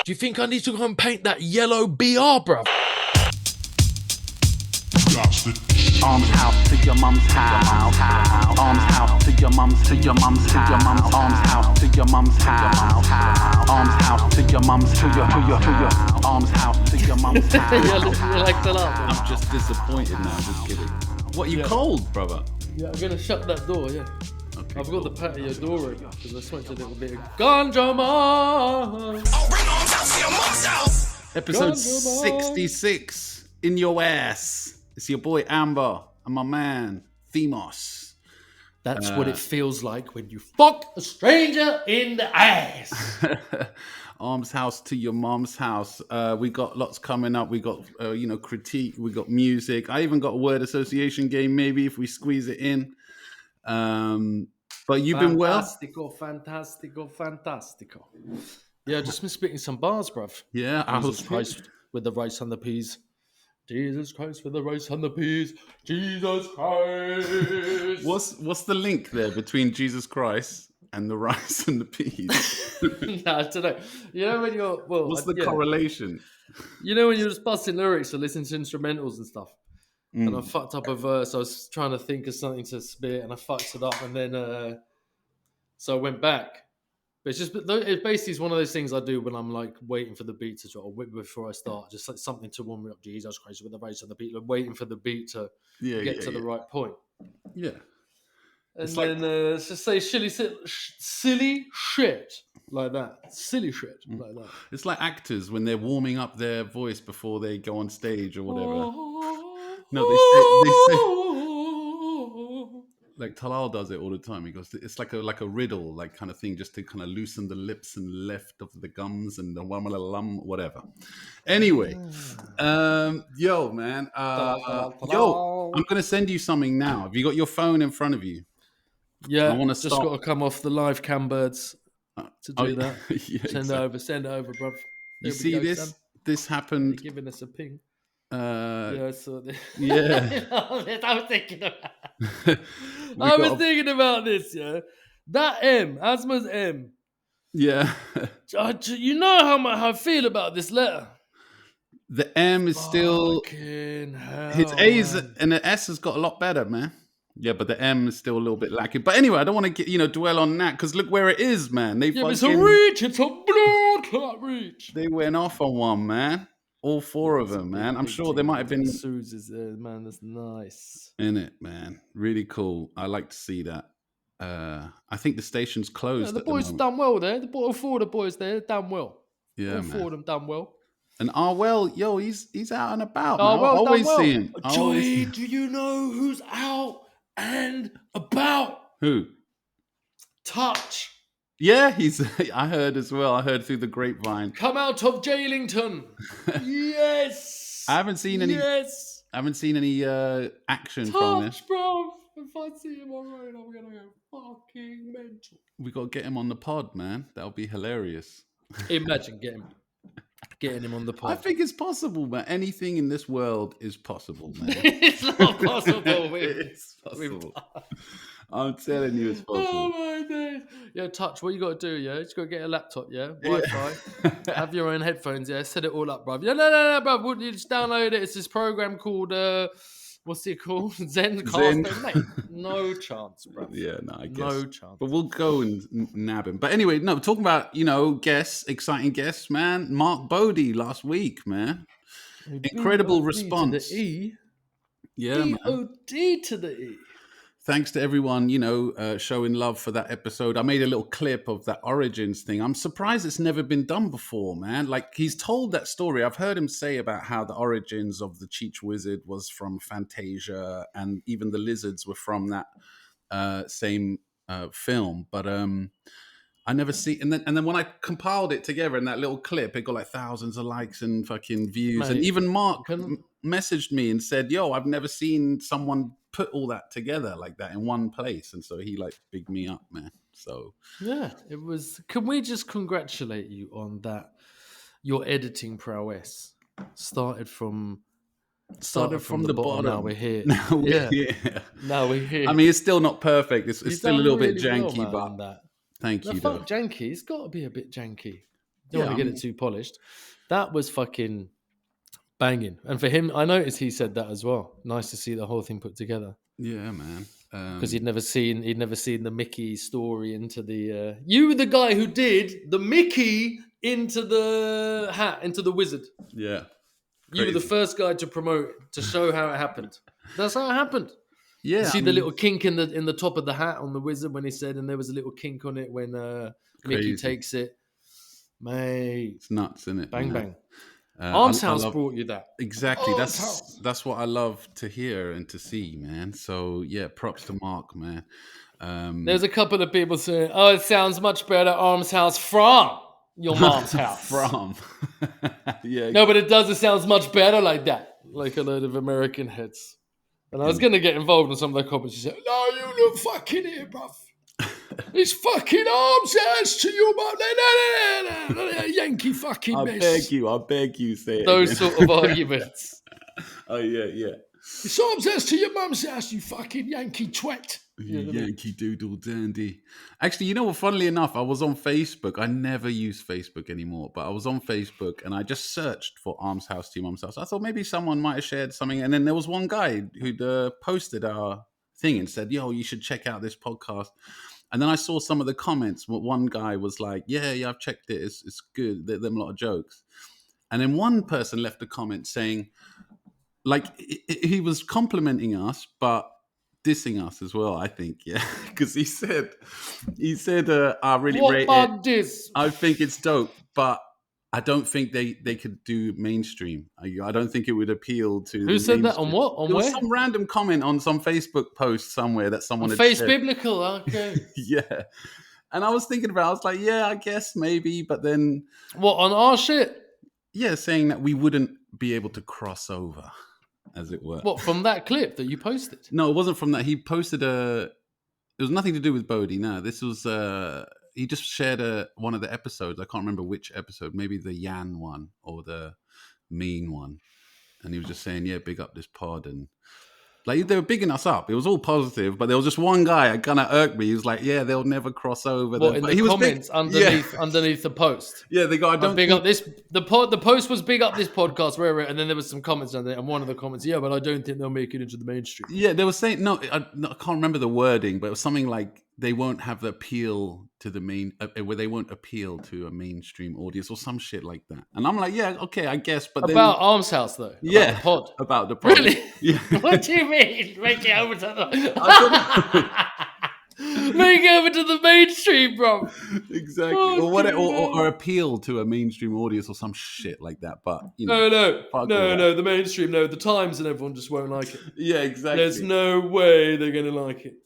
Do you think I need to go and paint that yellow BR, bruv? Arms out to your mum's house. Arms out to your mum's, to your mum's, to your mum's. Arms out to your mum's house. Arms out to your mum's, to your arms out to your mum's house. You like to laugh? I'm just disappointed now. Just kidding. What, you cold, brother? Yeah, I'm gonna shut that door. Yeah. Okay, I've got the patio door open because I smoked a little bit of ganja man. Episode Ganja man. 66 in your ass. It's your boy Amba and my man Themos. That's what it feels like when you fuck a stranger in the ass. Arms house to your mom's house. We got lots coming up. We got critique. We got music. I even got a word association game. Maybe if we squeeze it in. But you've been well. Fantastico. Yeah, just been spitting some bars, bruv. Yeah, Jesus Christ with the rice and the peas. Jesus Christ with the rice and the peas. Jesus Christ. What's the link there between Jesus Christ and the rice and the peas? No, I don't know. You know when you're What's the correlation? You know when you're just busting lyrics or listening to instrumentals and stuff. And I fucked up a verse. I was trying to think of something to spit, and I fucked it up. And then, so I went back. But it basically is one of those things I do when I'm like waiting for the beat to drop, or before I start, just like something to warm me up. Jesus Christ with the rice and the beat, like waiting for the beat to get to the right point. Yeah. And then let's just say silly shit like that. Silly shit like that. It's like actors when they're warming up their voice before they go on stage or whatever. No, they say like Talal does it all the time. He goes, it's like a riddle, like kind of thing, just to kind of loosen the lips and left of the gums and the whatever. Anyway, yo, man, I'm gonna send you something now. Have you got your phone in front of you? Yeah, I want to just got to come off the live cam birds to do that. Yeah, send it over, bruv. You see this? Son. This happened. They're giving us a ping. Yeah, I saw this. Yeah. I was thinking about this, yeah. That M, Asma's M. Yeah. You know how I feel about this letter. The M is still... Hell, his A's and the S has got a lot better, man. Yeah, but the M is still a little bit lacking. But anyway, I don't want to dwell on that, because look where it is, man. It's a reach. It's a blood clot reach. They went off on one, man. All four of them, man. I'm sure there might have been... Suze's there, man. That's nice. In it, man. Really cool. I like to see that. I think the station's closed. Yeah, the boys done well there. All four of the boys there done well. Yeah, all four of them done well. And Arwell, yo, he's out and about. I always see him. Joey, do you know who's out and about? Who? Touch. Yeah, I heard as well. I heard through the grapevine. Come out of Jailington. Yes. I haven't seen any. Yes. I haven't seen any action Touch, from him. bro. If I see him on road, I'm gonna go fucking mental. We got to get him on the pod, man. That'll be hilarious. Imagine getting him on the pod. I think it's possible, man. Anything in this world is possible, man. It's not possible. It's possible. I'm telling you, it's possible. Oh my days. Yo, Touch, what you got to do, yeah? You just got to get a laptop, yeah? Wi-Fi. Have your own headphones, yeah? Set it all up, bruv. Yeah, no, bruv. Wouldn't you just download it? It's this program called, what's it called? Zencaster. Mate, no chance, bruv. Yeah, no, I guess. No chance. But we'll go and nab him. But anyway, no, talking about, guests, exciting guests, man. Mark Bode last week, man. Incredible response. To the E. Yeah, man. B-O-D to the E. Thanks to everyone, showing love for that episode. I made a little clip of that Origins thing. I'm surprised it's never been done before, man. Like, he's told that story. I've heard him say about how the origins of the Cheech Wizard was from Fantasia, and even the lizards were from that same film. But I never see. And then when I compiled it together in that little clip, it got like thousands of likes and fucking views. Mate, and even Mark messaged me and said, "Yo, I've never seen someone put all that together like that in one place." And so he bigged me up, man. So yeah, it was. Can we just congratulate you on that? Your editing prowess started from the bottom. Now we're here. Now we're here. Now we're here. I mean, it's still not perfect. It's still a little bit really janky, well, but that. thank you. Fuck janky. It's got to be a bit janky. Don't want to get it too polished. That was fucking banging. And for him, I noticed he said that as well. Nice to see the whole thing put together. Yeah, man. Because he'd never seen the Mickey story into the. You were the guy who did the Mickey into the hat, into the wizard. Yeah. You were the first guy to promote, to show how it happened. That's how it happened. Yeah. You see the little kink in the top of the hat on the wizard when he said, and there was a little kink on it when Mickey takes it. Mate. It's nuts, isn't it? Bang, bang. Arms House brought you that. Exactly. That's what I love to hear and to see, man. So yeah, props to Mark, man. There's a couple of people saying, "Oh, it sounds much better, Arms House from your mom's house." From. Yeah. No, but it does. It sounds much better like that, like a load of American heads. And I was going to get involved in some of the comments. She said, "No, you look fucking here, bruv. It's fucking Arms House to your mum. Yankee fucking mess." I beg you, say it. Those again. sort of arguments. Oh, yeah. It's Arms House to your mum's house, you fucking Yankee twat. You Yankee doodle dandy. Actually, you know what? Funnily enough, I was on Facebook. I never use Facebook anymore, but I was on Facebook and I just searched for Arms House to your mum's house. I thought maybe someone might have shared something. And then there was one guy who'd posted our thing and said, "Yo, you should check out this podcast." And then I saw some of the comments. One guy was like, yeah, I've checked it. It's good. There's a lot of jokes. And then one person left a comment saying, like, he was complimenting us, but dissing us as well, I think, yeah. Because he said, I really rate it. Diss? I think it's dope, but I don't think they could do mainstream. I don't think it would appeal to. Who said that? On what? On there where? Was some random comment on some Facebook post somewhere that someone had Face shared. Biblical, okay. Yeah. And I was thinking about it, I was like, yeah, I guess maybe, but then what, on our shit? Yeah, saying that we wouldn't be able to cross over, as it were. What, from that clip that you posted? No, it wasn't from that. He posted it was nothing to do with Bode. No, this was he just shared one of the episodes. I can't remember which episode, maybe the Yan one or the Mean one. And he was just saying, yeah, big up this pod. And like they were bigging us up. It was all positive, but there was just one guy that kind of irked me. He was like, yeah, they'll never cross over. What, in the comments underneath the post? Yeah, they go, I don't big up this. The post was big up this podcast, and then there was some comments under it. And one of the comments, yeah, but I don't think they'll make it into the mainstream. Yeah, they were saying, I can't remember the wording, but it was something like they won't have the appeal to the main, where they won't appeal to a mainstream audience or some shit like that. And I'm like, yeah, okay, I guess. But about Arms House though, yeah, about the pod. Really? Yeah. What do you mean? Make it over to make it over to the mainstream, bro. Exactly. Or appeal to a mainstream audience or some shit like that. But you know, no, the mainstream, no, the Times and everyone just won't like it. Yeah, exactly. There's no way they're gonna like it.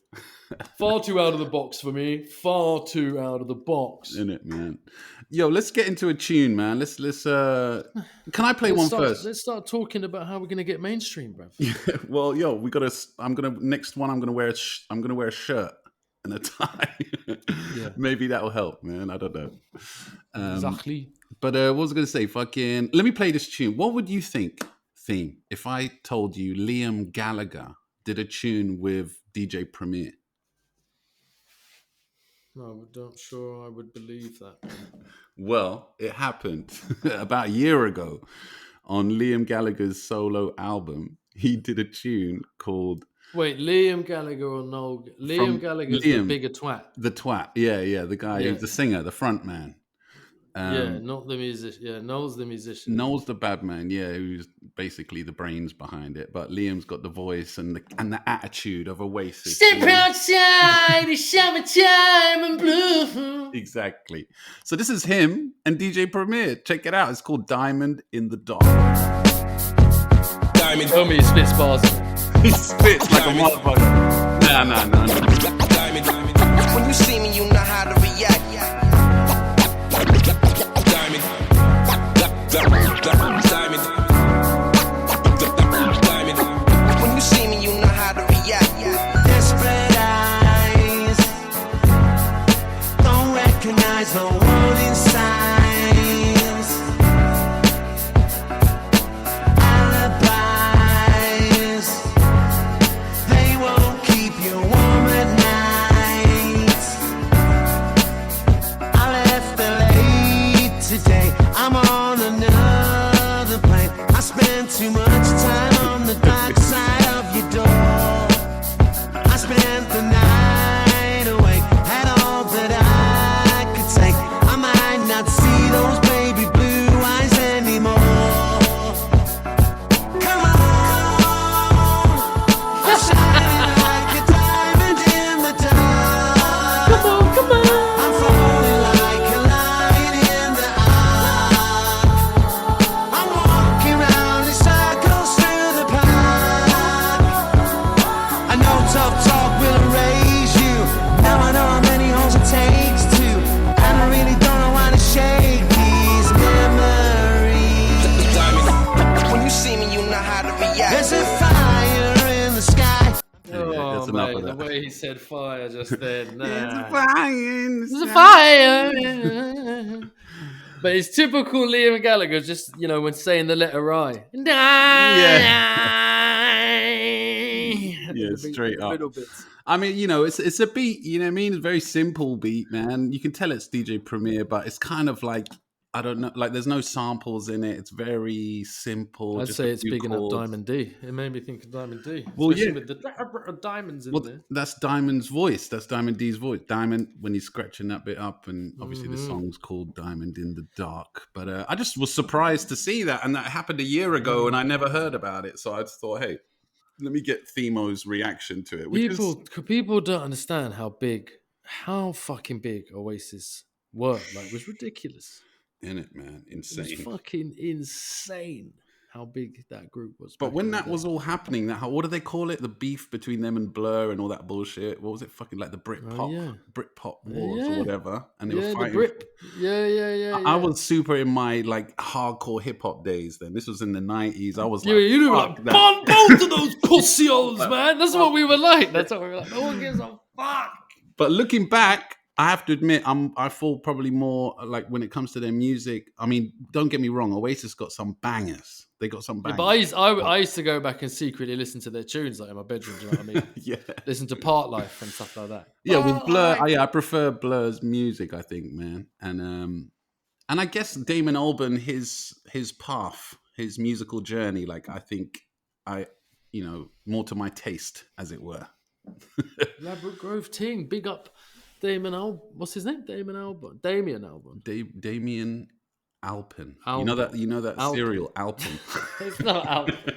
Far too out of the box for me. Far too out of the box. Isn't it, man? Yo, let's get into a tune, man. Let's can I play one first? Let's start talking about how we're gonna get mainstream, bro. Yeah, well, yo, I'm gonna wear a shirt and a tie. Yeah. Maybe that'll help, man. I don't know. Exactly. But what was I gonna say? Let me play this tune. What would you think, Theme, if I told you Liam Gallagher did a tune with DJ Premier? No, I'm not sure I would believe that. Well, it happened about a year ago on Liam Gallagher's solo album. He did a tune called... Wait, Liam Gallagher or Noel? Liam Gallagher's the bigger twat. The twat, yeah. The guy who's the singer, the front man. Not the musician. Yeah, Noel's the musician. Noel's the bad man, who's basically the brains behind it. But Liam's got the voice and the attitude of Oasis. Step outside, it's summertime and blue. Exactly. So this is him and DJ Premier. Check it out. It's called Diamond in the Dark. Diamond. Tell me he spits bars. He spits like a motherfucker. Nah. Diamond. When you see me, you know how to react. Diamond. When you see me, you know how to react. Desperate eyes don't recognize the warning signs. Alibis, they won't keep you warm at night. I'm on another plane. I spend too much time on the dark side of your door. I spent the night awake, had all that I could take. I might not see those baby blue eyes anymore. Come on, I'm shining like a diamond in the dark. Come on, come on. I'm falling like a light in the arc. I'm walking round in circles through the park. I know tough talk will erase you. Now I know how many holes it takes to. And I really don't know how to shake these memories. When you see me, you know how to react. There's a fire in the sky. Oh, that's enough mate, of the that. way he said fire just then. Nah. Fine. There's a fire. But it's typical Liam Gallagher, just, you know, when saying the letter I. Yeah, straight up. Middle bits. I mean, you know, it's a beat, you know what I mean? It's a very simple beat, man. You can tell it's DJ Premier, but it's kind of like, I don't know, like there's no samples in it. It's very simple. I'd just say a it's few bigging up chords. Diamond D. It made me think of Diamond D. Well, Especially yeah. with the diamonds in Well, there. that's Diamond's voice. That's Diamond D's voice. Diamond, when he's scratching that bit up, and obviously the song's called Diamond in the Dark. But I just was surprised to see that, and that happened a year ago, and I never heard about it. So I just thought, hey, let me get Themo's reaction to it. People don't understand how fucking big Oasis were. Like, it was ridiculous. In it, man, It was insane. fucking insane how big that group was. But back when in the that day. was all happening, what do they call it? The beef between them and Blur and all that bullshit. What was it? Fucking like the Britpop wars or whatever. And they were the fighting. Brit. Yeah. I was super in my like hardcore hip hop days. Then this was in the 90s. I was You like, were fuck like, that. "Bon both of those pussios, man." That's what we were like. That's what we were like. No one gives a fuck. But looking back, I have to admit, I fall probably more like when it comes to their music. I mean, don't get me wrong, Oasis got some bangers. They got some Yeah, bangers. but I used to go back and secretly listen to their tunes like in my bedroom. Do you know what I mean? Yeah. Listen to Part Life and stuff like that. Yeah, with Blur, I prefer Blur's music, I think, man. And I guess Damon Albarn, his path, his musical journey, like I think more to my taste, as it were. Elaborate Grove Ting, big up Damon Albarn. What's his name? Damien Albarn. Damien Alpin. Albarn. You know that Albarn. cereal, Alpin. It's not Albarn.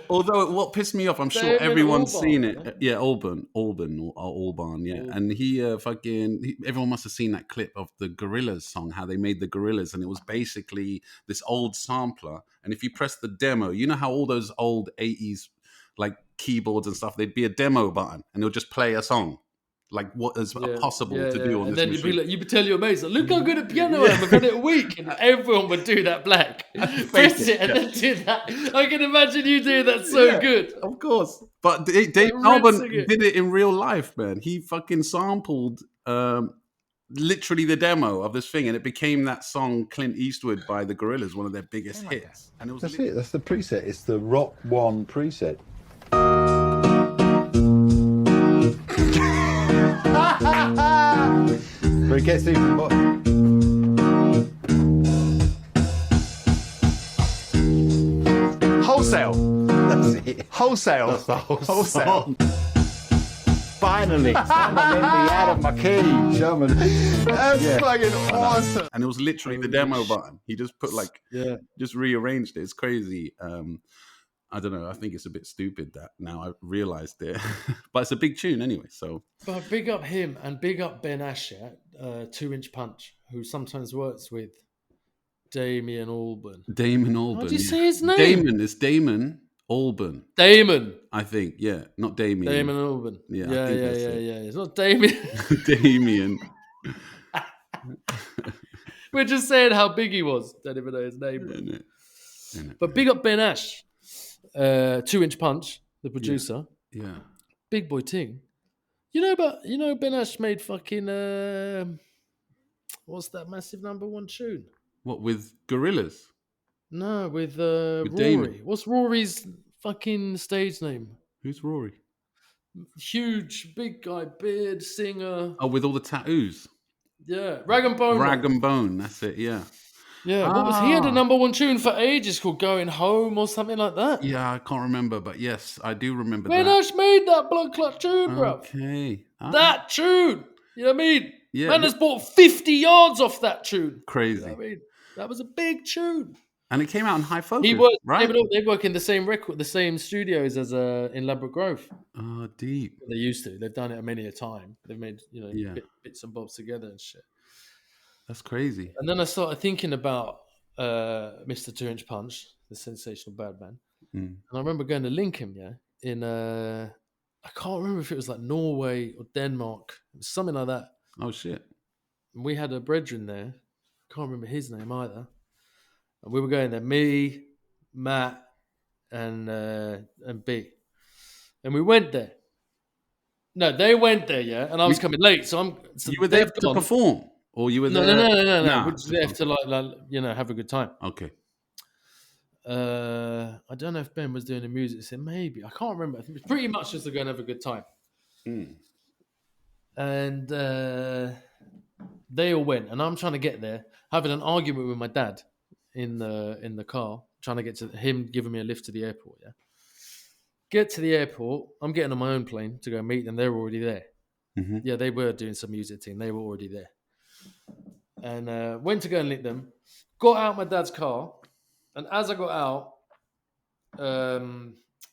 Although what pissed me off, I'm sure Damon everyone's Albarn, seen it. right? Yeah, Albarn, yeah. Albarn. And he everyone must have seen that clip of the Gorillaz song, how they made the Gorillaz, and it was basically this old sampler. And if you press the demo, you know how all those old 80s like keyboards and stuff, there'd be a demo button, and it'll just play a song. Like what is possible to do on and this then machine. you'd tell your mates, look how good at piano I am. I've done it a week. And everyone would do that black. Press it and then do that. I can imagine you do that so good. Of course. But Dave Albarn did it in real life, man. He fucking sampled literally the demo of this thing, and it became that song Clint Eastwood by the Gorillaz, one of their biggest hits. And it was That's it. That's the preset. It's the Rock One preset. But it gets even more. Wholesale. That's it. Wholesale. That's the whole Wholesale. song. Finally, I'm out of my cage. That's fucking awesome. And it was literally the demo button. He just put just rearranged it. It's crazy. I don't know. I think it's a bit stupid that now I realized it, but it's a big tune anyway. So, But big up him and big up Ben Asher, 2-inch Punch, who sometimes works with Damien Albarn. Damon Albarn. How do you say his name? Damon. It's Damon Albarn. Damon. I think. Yeah, not Damien. Damon Albarn. Yeah, I Yeah. think that's it. It's not Damien. Damien. We're just saying how big he was. Don't even know his name. Innit? But big up Ben Ash, 2-inch Punch, the producer. Yeah. Big boy ting. You know Ben Ash made fucking what's that massive number one tune? What, with Gorillaz? No, with Rory. Damon. What's Rory's fucking stage name? Who's Rory? Huge, big guy, beard, singer. Oh, with all the tattoos. Yeah, Rag and Bone. Rag and Bone. That's it. Yeah. Yeah, what was he had a number one tune for ages called "Going Home" or something like that. Yeah, I can't remember, but yes, I do remember When that. I made that blood clot tune, bro. Okay. That tune. You know what I mean? Yeah. Man has bought 50 yards off that tune. Crazy. You know what I mean? That was a big tune. And it came out in High Focus, He worked, right? They work in the same studios as in Ladbroke Grove. Oh, deep. They used to. They've done it many a time. They've made bits and bobs together and shit. That's crazy. And then I started thinking about Mr. 2-Inch Punch, the sensational bad man. And I remember going to Lincoln, in I can't remember if it was like Norway or Denmark, it was something like that. Oh shit! And we had a brethren there. Can't remember his name either. And we were going there, me, Matt, and B. And we went there. No, they went there, and I was coming late. So you were there to perform, or you were there? No. We're just there to like have a good time. Okay. I don't know if Ben was doing the music. So maybe I can't remember. I think it's pretty much just to go and have a good time. And they all went, and I'm trying to get there, having an argument with my dad in the car, trying to get to him giving me a lift to the airport. Yeah, get to the airport. I'm getting on my own plane to go meet them. They're already there. Yeah, they were doing some music thing. They were already there, and went to go and meet them. Got out my dad's car. And as I got out,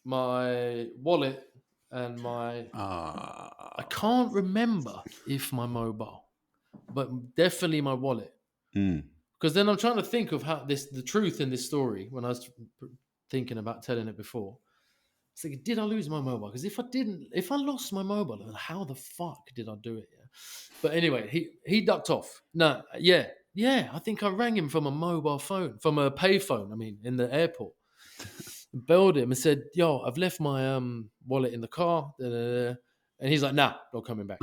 my wallet and my... I can't remember if my mobile, but definitely my wallet. Because then I'm trying to think of how the truth in this story, when I was thinking about telling it before. I was thinking, did I lose my mobile? Because if I lost my mobile, then how the fuck did I do it? Yeah? But anyway, he ducked off. No, yeah, I think I rang him from a mobile phone, from a payphone, in the airport. Belled him and said, yo, I've left my wallet in the car. And he's like, nah, not coming back.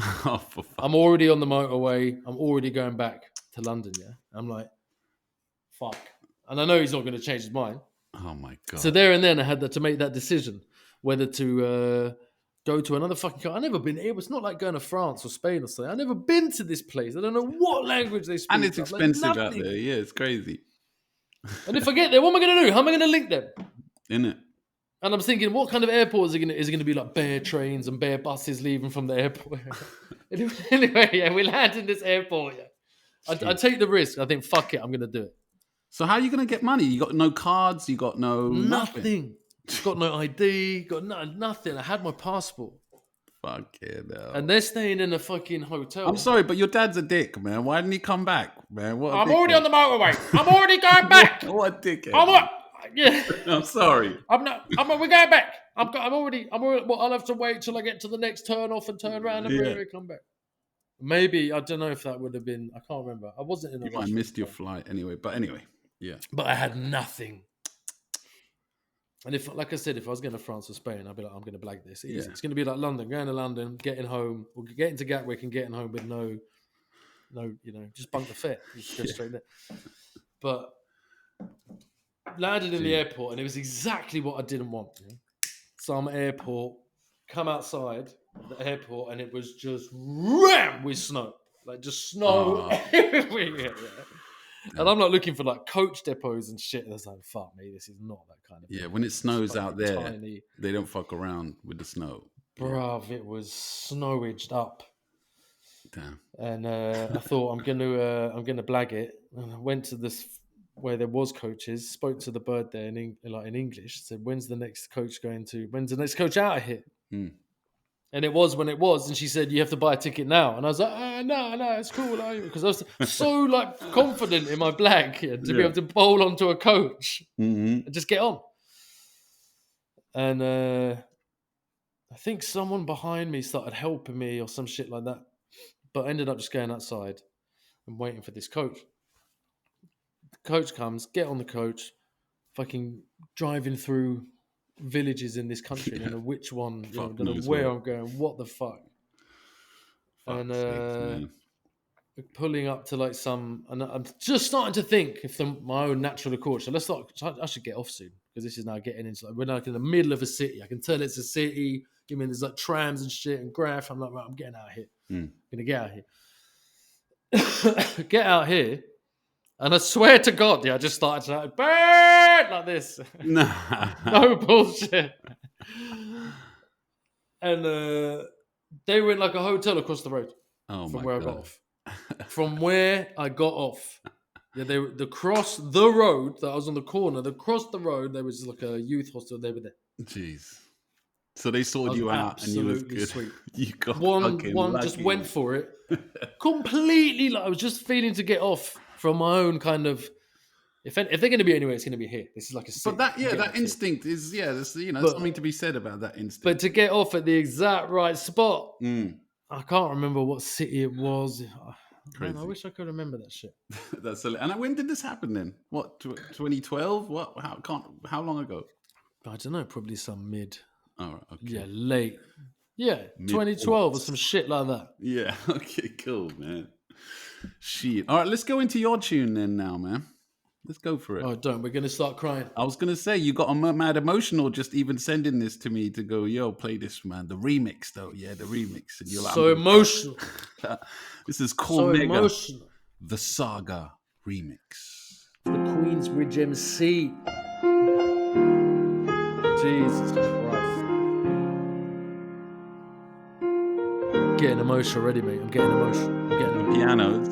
I'm already on the motorway. I'm already going back to London, yeah? I'm like, fuck. And I know he's not going to change his mind. Oh, my God. So there and then I had to make that decision, whether to... go to another fucking country. I've never been able. It's not like going to France or Spain or something. I've never been to this place. I don't know what language they speak. And it's expensive out there. Yeah, it's crazy. And if I get there, what am I going to do? How am I going to link them? Innit? And I'm thinking, what kind of airport is it going to be like bare trains and bare buses leaving from the airport? Anyway, we land in this airport. Yeah, I take the risk. I think, fuck it, I'm going to do it. So how are you going to get money? You got no cards? You got no... Nothing. Got no ID, got nothing. I had my passport. Fuck it, no. And they're staying in a fucking hotel. I'm sorry, but your dad's a dick, man. Why didn't he come back, man? I'm already on the motorway. I'm already going back. What a dickhead. I'm sorry. We're going back. I'm already. Well, I'll have to wait till I get to the next turn off and turn around and really come back. Maybe I don't know if that would have been. I can't remember. I wasn't in a rush. I missed your flight anyway. But anyway, yeah. But I had nothing. And if, like I said, if I was going to France or Spain, I'd be like, I'm going to blag this. Easy. Yeah. It's going to be like London, going to London, getting home, or getting to Gatwick and getting home with no, just bunk the fare. Just go straight there. But landed in the airport, and it was exactly what I didn't want. Yeah? Some airport, come outside the airport, and it was just rammed with snow. Like just snow everywhere. Yeah. And I'm not looking for like coach depots and shit. That's like, fuck me, this is not that kind of thing. Yeah, when it snows out there, tiny. They don't fuck around with the snow. Bruv, it was snowaged up. Damn. And I thought I'm gonna blag it. And I went to this where there was coaches, spoke to the bird there in English, said, when's the next coach out of here? And it was when it was, and she said, you have to buy a ticket now. And I was like, no, it's cool. Because I was so like confident in my blag to be able to bowl onto a coach and just get on. And I think someone behind me started helping me or some shit like that. But I ended up just going outside and waiting for this coach. The coach comes, get on the coach, fucking driving through villages in this country. I don't know which one, I don't know where I'm going, what the fuck. And pulling up to like and I'm just starting to think if my own natural accord. So I should get off soon because this is now getting into we're like in the middle of a city. I can tell it's a city. There's like trams and shit and Graff. I'm like, right, I'm getting out of here. I'm gonna get out of here. Get out here. And I swear to God, I just started shouting, "Bird!" like this. Nah. No bullshit. And they were in like a hotel across the road from where I got off. From where I got off. Yeah, they were across the road that I was on the corner. Across the road, there was like a youth hostel. They were there. Jeez. So they sorted you out and you was good. Sweet. You got one lucky, just went for it. Completely, like I was just feeling to get off from my own kind of. If they're going to be anywhere, it's going to be here. This is like a. But that instinct is there's something to be said about that instinct. But to get off at the exact right spot, I can't remember what city it was. Man, I wish I could remember that shit. That's and when did this happen then? What 2012? What? How long ago? I don't know. Probably some mid. Oh, okay. Yeah, late. Yeah, 2012 or some shit like that. Yeah. Okay. Cool, man. Shit. All right. Let's go into your tune then now, man. Let's go for it. Oh, don't. We're going to start crying. I was going to say, you got mad emotional just even sending this to me to go, yo, play this, man. The remix, though. Yeah, the remix. And you're like, so emotional. This is Cormega. So The Saga remix. The Queensbridge MC. Jesus Christ. Getting emotional already, mate. I'm getting emotional. Pianos.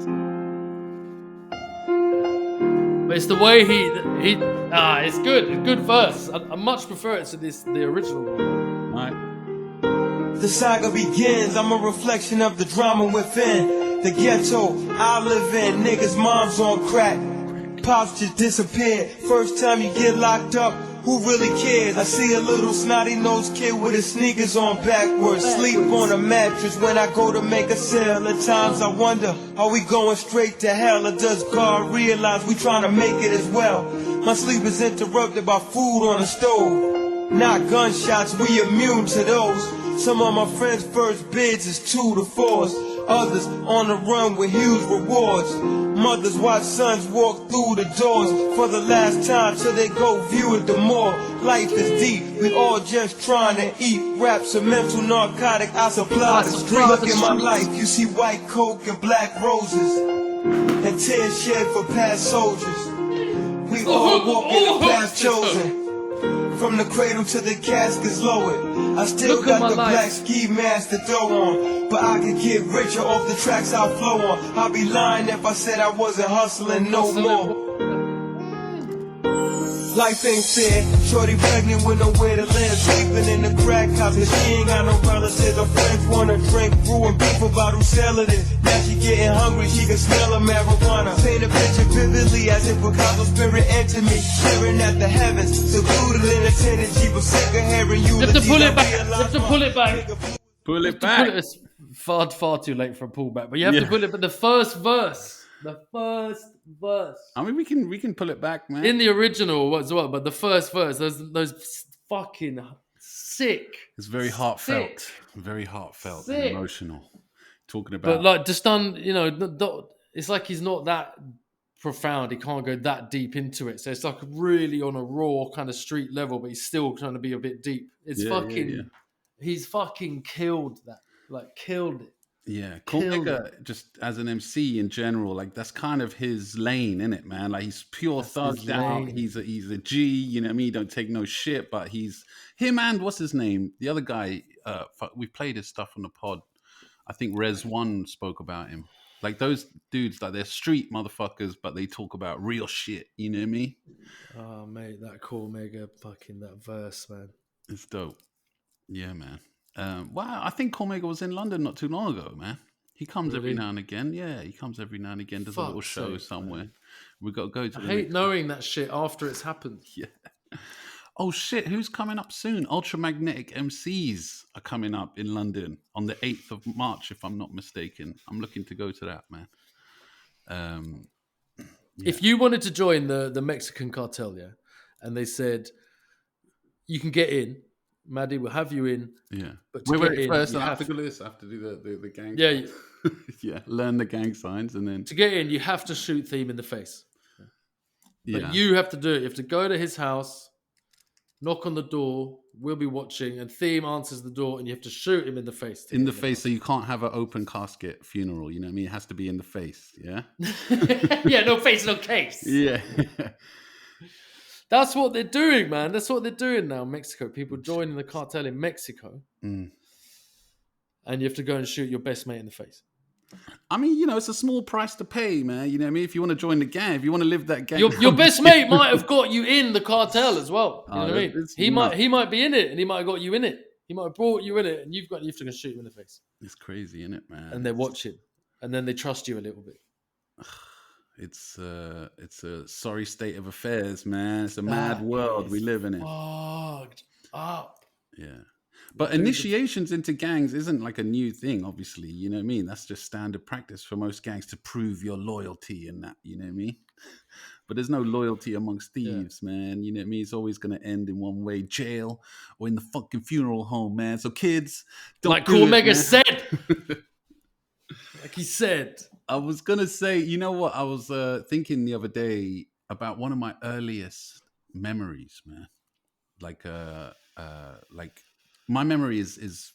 But it's the way it's good. It's good verse. I much prefer it to the original one. All right. The saga begins. I'm a reflection of the drama within the ghetto I live in. Niggas' moms on crack. Pops just disappeared. First time you get locked up, who really cares? I see a little snotty-nosed kid with his sneakers on backwards. Sleep on a mattress when I go to make a sale. At times I wonder, are we going straight to hell? Or does God realize we trying to make it as well? My sleep is interrupted by food on the stove. Not gunshots, we immune to those. Some of my friends' first bids is 2 to 4s. Others on the run with huge rewards. Mothers watch sons walk through the doors for the last time till they go view it the more. Life is deep, we all just trying to eat. Rap's a mental narcotic, I supply the street. Look in my life, you see white coke and black roses, and tears shed for past soldiers. We all walk in the path chosen. From the cradle to the casket's lowered. I still got the black ski mask to throw on, but I could get richer off the tracks I flow on. I'd be lying if I said I wasn't hustling no more. Life ain't fair. Shorty pregnant with nowhere to live, sleeping in the crack house. Cause she ain't got no relatives or friends wanna drink, brewing beef about who's selling it. Now she getting hungry, she can smell a marijuana. Paint a picture vividly as if a gospel spirit entered me. Staring at the heavens, secluded in a tenant. She was sick of hearing you. You have to pull it back. You have to pull it back. Pull it back. It's far too late for a pullback, but you have to pull it. But the first verse. I mean, we can pull it back, man. In the original as well, but the first verse, those fucking sick. It's very heartfelt, sick. and emotional. Talking about, but like just done, it's like he's not that profound. He can't go that deep into it, so it's like really on a raw kind of street level, but he's still trying to be a bit deep. It's he's fucking killed that, like killed it. Yeah, Cormega, just as an MC in general, like that's kind of his lane, isn't it, man? Like he's pure thugged out. He's a G, you know what I mean? He don't take no shit, but he's him and what's his name? The other guy, we played his stuff on the pod. I think Res1 spoke about him. Like those dudes, like they're street motherfuckers, but they talk about real shit, you know what I mean? Oh mate, that Cormega fucking that verse, man. It's dope. Yeah, man. Wow, I think Cormega was in London not too long ago, man. He comes every now and again. Yeah, he comes every now and again. Does a little show somewhere. Man. We got to go to. I hate knowing that shit after it's happened. Yeah. Oh shit! Who's coming up soon? Ultramagnetic MCs are coming up in London on the 8th of March, if I'm not mistaken. I'm looking to go to that, man. Yeah. If you wanted to join the Mexican cartel, and they said you can get in. Maddie will have you in. Yeah. But wait, first I have to go to this. I have to do the gang. Yeah. Yeah. Learn the gang signs and then. To get in, you have to shoot Theme in the face. But you have to do it. You have to go to his house, knock on the door, we'll be watching, and Theme answers the door, and you have to shoot him in the face. In the face, so you can't have an open casket funeral. You know what I mean? It has to be in the face. Yeah. Yeah, no face, no case. Yeah. That's what they're doing, man. That's what they're doing now in Mexico. People joining the cartel in Mexico. And you have to go and shoot your best mate in the face. I mean, you know, it's a small price to pay, man. You know what I mean? If you want to join the gang, if you want to live that gang. Your best mate might have got you in the cartel as well. You know what I mean? He might be in it, and he might have got you in it. He might have brought you in it, and you have to go shoot him in the face. It's crazy, isn't it, man? And they're watching. And then they trust you a little bit. It's a sorry state of affairs, man. It's a mad world we live in it. Fucked up. Yeah. But initiations into gangs isn't like a new thing, obviously. You know what I mean? That's just standard practice for most gangs to prove your loyalty and that, you know what I mean? But there's no loyalty amongst thieves, man. You know what I mean? It's always going to end in one way, jail or in the fucking funeral home, man. So kids, don't like do Cormega it, said. Like he said. I was going to say, you know what? I was thinking the other day about one of my earliest memories, man. Like my memory is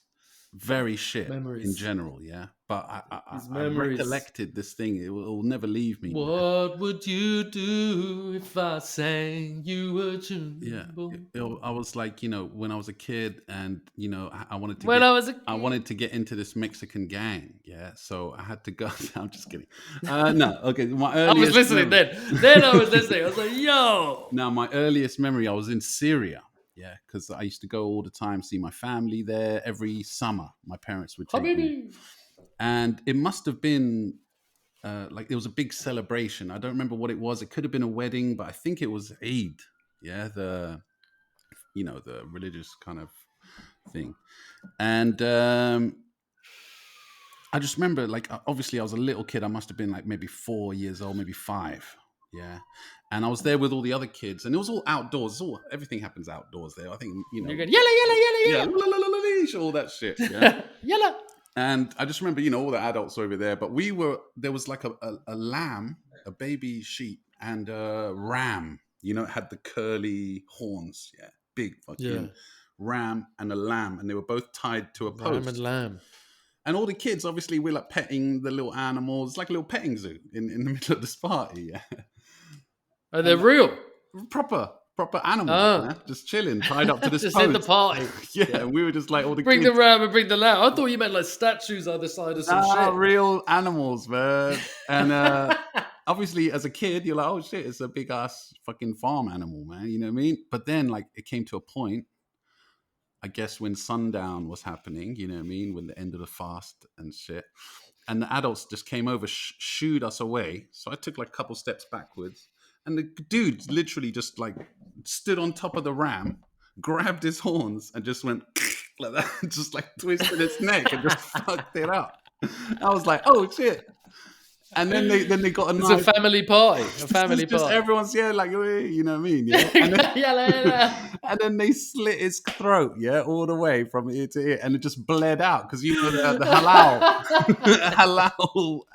very shit in general, yeah. But I recollected this thing. It will never leave me. What would you do if I sang you a tune? Yeah, I was like, you know, when I was a kid, and you know, I wanted to get into this Mexican gang, yeah. So I had to go. I'm just kidding. No, okay. I was listening then. Then I was listening. I was like, yo. Now my earliest memory, I was in Syria. Yeah, because I used to go all the time, see my family there every summer. My parents would take me. And it must have been like it was a big celebration. I don't remember what it was. It could have been a wedding, but I think it was Eid. Yeah, the religious kind of thing. And I just remember, like, obviously I was a little kid. I must have been like maybe 4 years old, maybe 5. Yeah. And I was there with all the other kids, and it was all outdoors. Everything happens outdoors there. I think, you know. You're going, yalla. All that shit. Yeah. Yalla. And I just remember, you know, all the adults over there, but there was like a lamb, a baby sheep, and a ram. You know, it had the curly horns. Yeah. Big fucking ram and a lamb. And they were both tied to a post. Ram and lamb. And all the kids, obviously, we're like petting the little animals. It's like a little petting zoo in the middle of this party. Yeah. Oh, they're real? Proper animals, man. Just chilling, tied up to this just post. in the party. Yeah, and we were just like all the bring kids. the ram and bring the lamb. I thought you meant like statues either side of some shit. Real animals, man. And obviously, as a kid, you're like, oh shit, it's a big ass fucking farm animal, man. You know what I mean? But then, like, it came to a point, I guess, when sundown was happening, you know what I mean? When the end of the fast and shit. And the adults just came over, shooed us away. So I took like a couple steps backwards. And the dude literally just like stood on top of the ram, grabbed his horns, and just went like that, just like twisted its neck and just fucked it up. I was like, oh shit. And then they got a knife. It's a family party. Just everyone's like, you know what I mean? Yeah. And then, and then they slit his throat, all the way from ear to ear, and it just bled out because you know the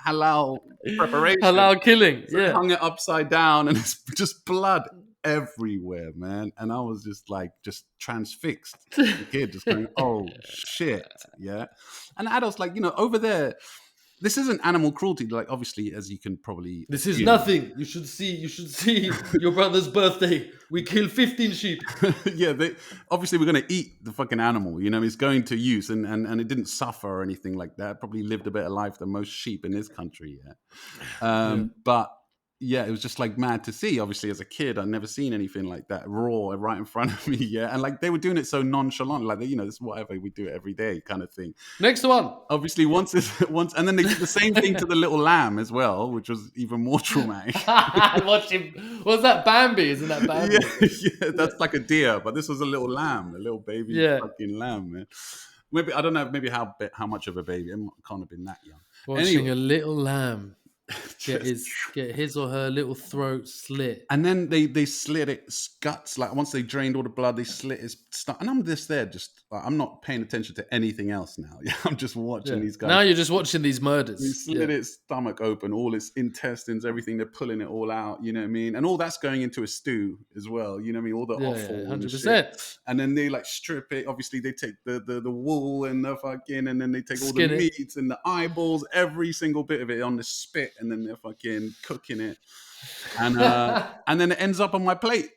halal preparation, halal killing. So they hung it upside down, and it's just blood everywhere, man. And I was just transfixed. The kid just going, oh shit, yeah. And the adults like, you know, over there. This isn't animal cruelty, like obviously, as you can probably. This is nothing. You should see your brother's birthday. We killed 15 sheep. Yeah, obviously we're going to eat the fucking animal. You know, it's going to use, and it didn't suffer or anything like that. It probably lived a better life than most sheep in this country. Yeah, but. Yeah, it was just like mad to see. Obviously, as a kid, I'd never seen anything like that raw right in front of me. Yeah, and like they were doing it so nonchalant, like you know, this whatever we do it every day kind of thing. Next one. Obviously, once, and then they did the same thing to the little lamb as well, which was even more traumatic. Watch him. What's that? Bambi, isn't that Bambi? Yeah, that's like a deer, but this was a little lamb, a little baby fucking lamb, man. Maybe I don't know. Maybe how much of a baby? It can't have been that young. Watching a little lamb. get his or her little throat slit. And then they slit its guts. Like once they drained all the blood, they slit its stomach. And I'm just there, I'm not paying attention to anything else now. Yeah, I'm just watching these guys. Now you're just watching these murders. They slit its stomach open, all its intestines, everything. They're pulling it all out. You know what I mean? And all that's going into a stew as well. You know what I mean? All the offal, 100%. And then they like strip it. Obviously, they take the wool and the fucking, and then they take all Skin the it. meats and the eyeballs, every single bit of it on the spit, and then they're fucking cooking it. And and then it ends up on my plate.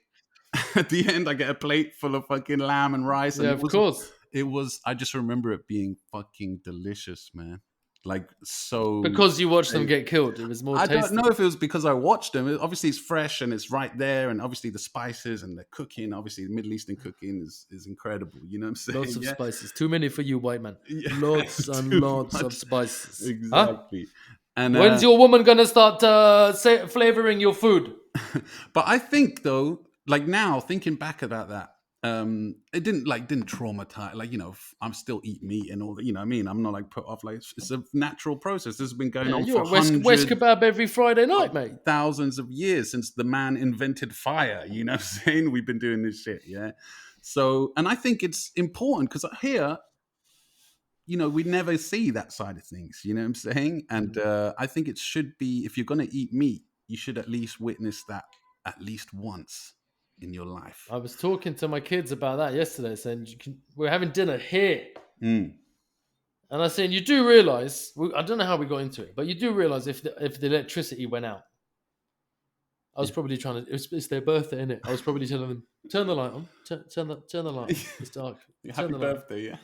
At the end, I get a plate full of fucking lamb and rice. And Of course. It was. I just remember it being fucking delicious, man. Like so. Because you watched them get killed, it was more tasty. I don't know if it was because I watched them. Obviously, it's fresh and it's right there, and obviously the spices and the cooking. Obviously, the Middle Eastern cooking is incredible. You know what I'm saying? Lots of spices. Too many for you, white man. Lots and lots of spices. Exactly. Huh? And when's your woman gonna start flavoring your food? But I think though, like now thinking back about that, it didn't traumatize. Like, you know, I'm still eat meat and all that. You know what I mean? I'm not like put off. Like it's a natural process. This has been going on for West Kebab every Friday night, mate. Thousands of years since the man invented fire. You know what I'm saying? We've been doing this shit. Yeah. So, and I think it's important because here, you know, we never see that side of things, you know what I'm saying? And I think it should be, if you're going to eat meat, you should at least witness that at least once in your life. I was talking to my kids about that yesterday, saying we're having dinner here. And I was saying, you do realize, I don't know how we got into it, but you do realize if the electricity went out, I was probably trying to, it's their birthday, isn't it? I was probably telling them, turn the light on, turn the light on, it's dark. Happy birthday, yeah.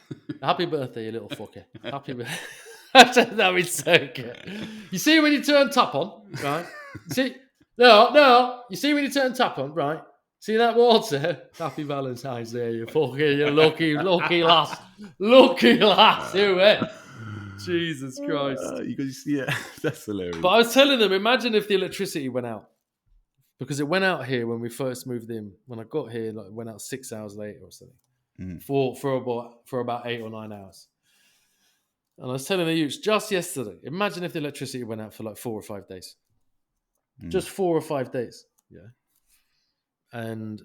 Happy birthday, you little fucker. Happy birthday. That was so good. You see when you turn tap on, right? See, no. You see when you turn tap on, right? See that water? Happy Valentine's Day, you fucking, you lucky lass. Lucky lass, you it. Jesus Christ. Yeah, that's hilarious. But I was telling them, imagine if the electricity went out. Because it went out here when we first moved in. When I got here, like, it went out 6 hours later or something. For about 8 or 9 hours. And I was telling the youths just yesterday, imagine if the electricity went out for like 4 or 5 days. Just 4 or 5 days. Yeah. And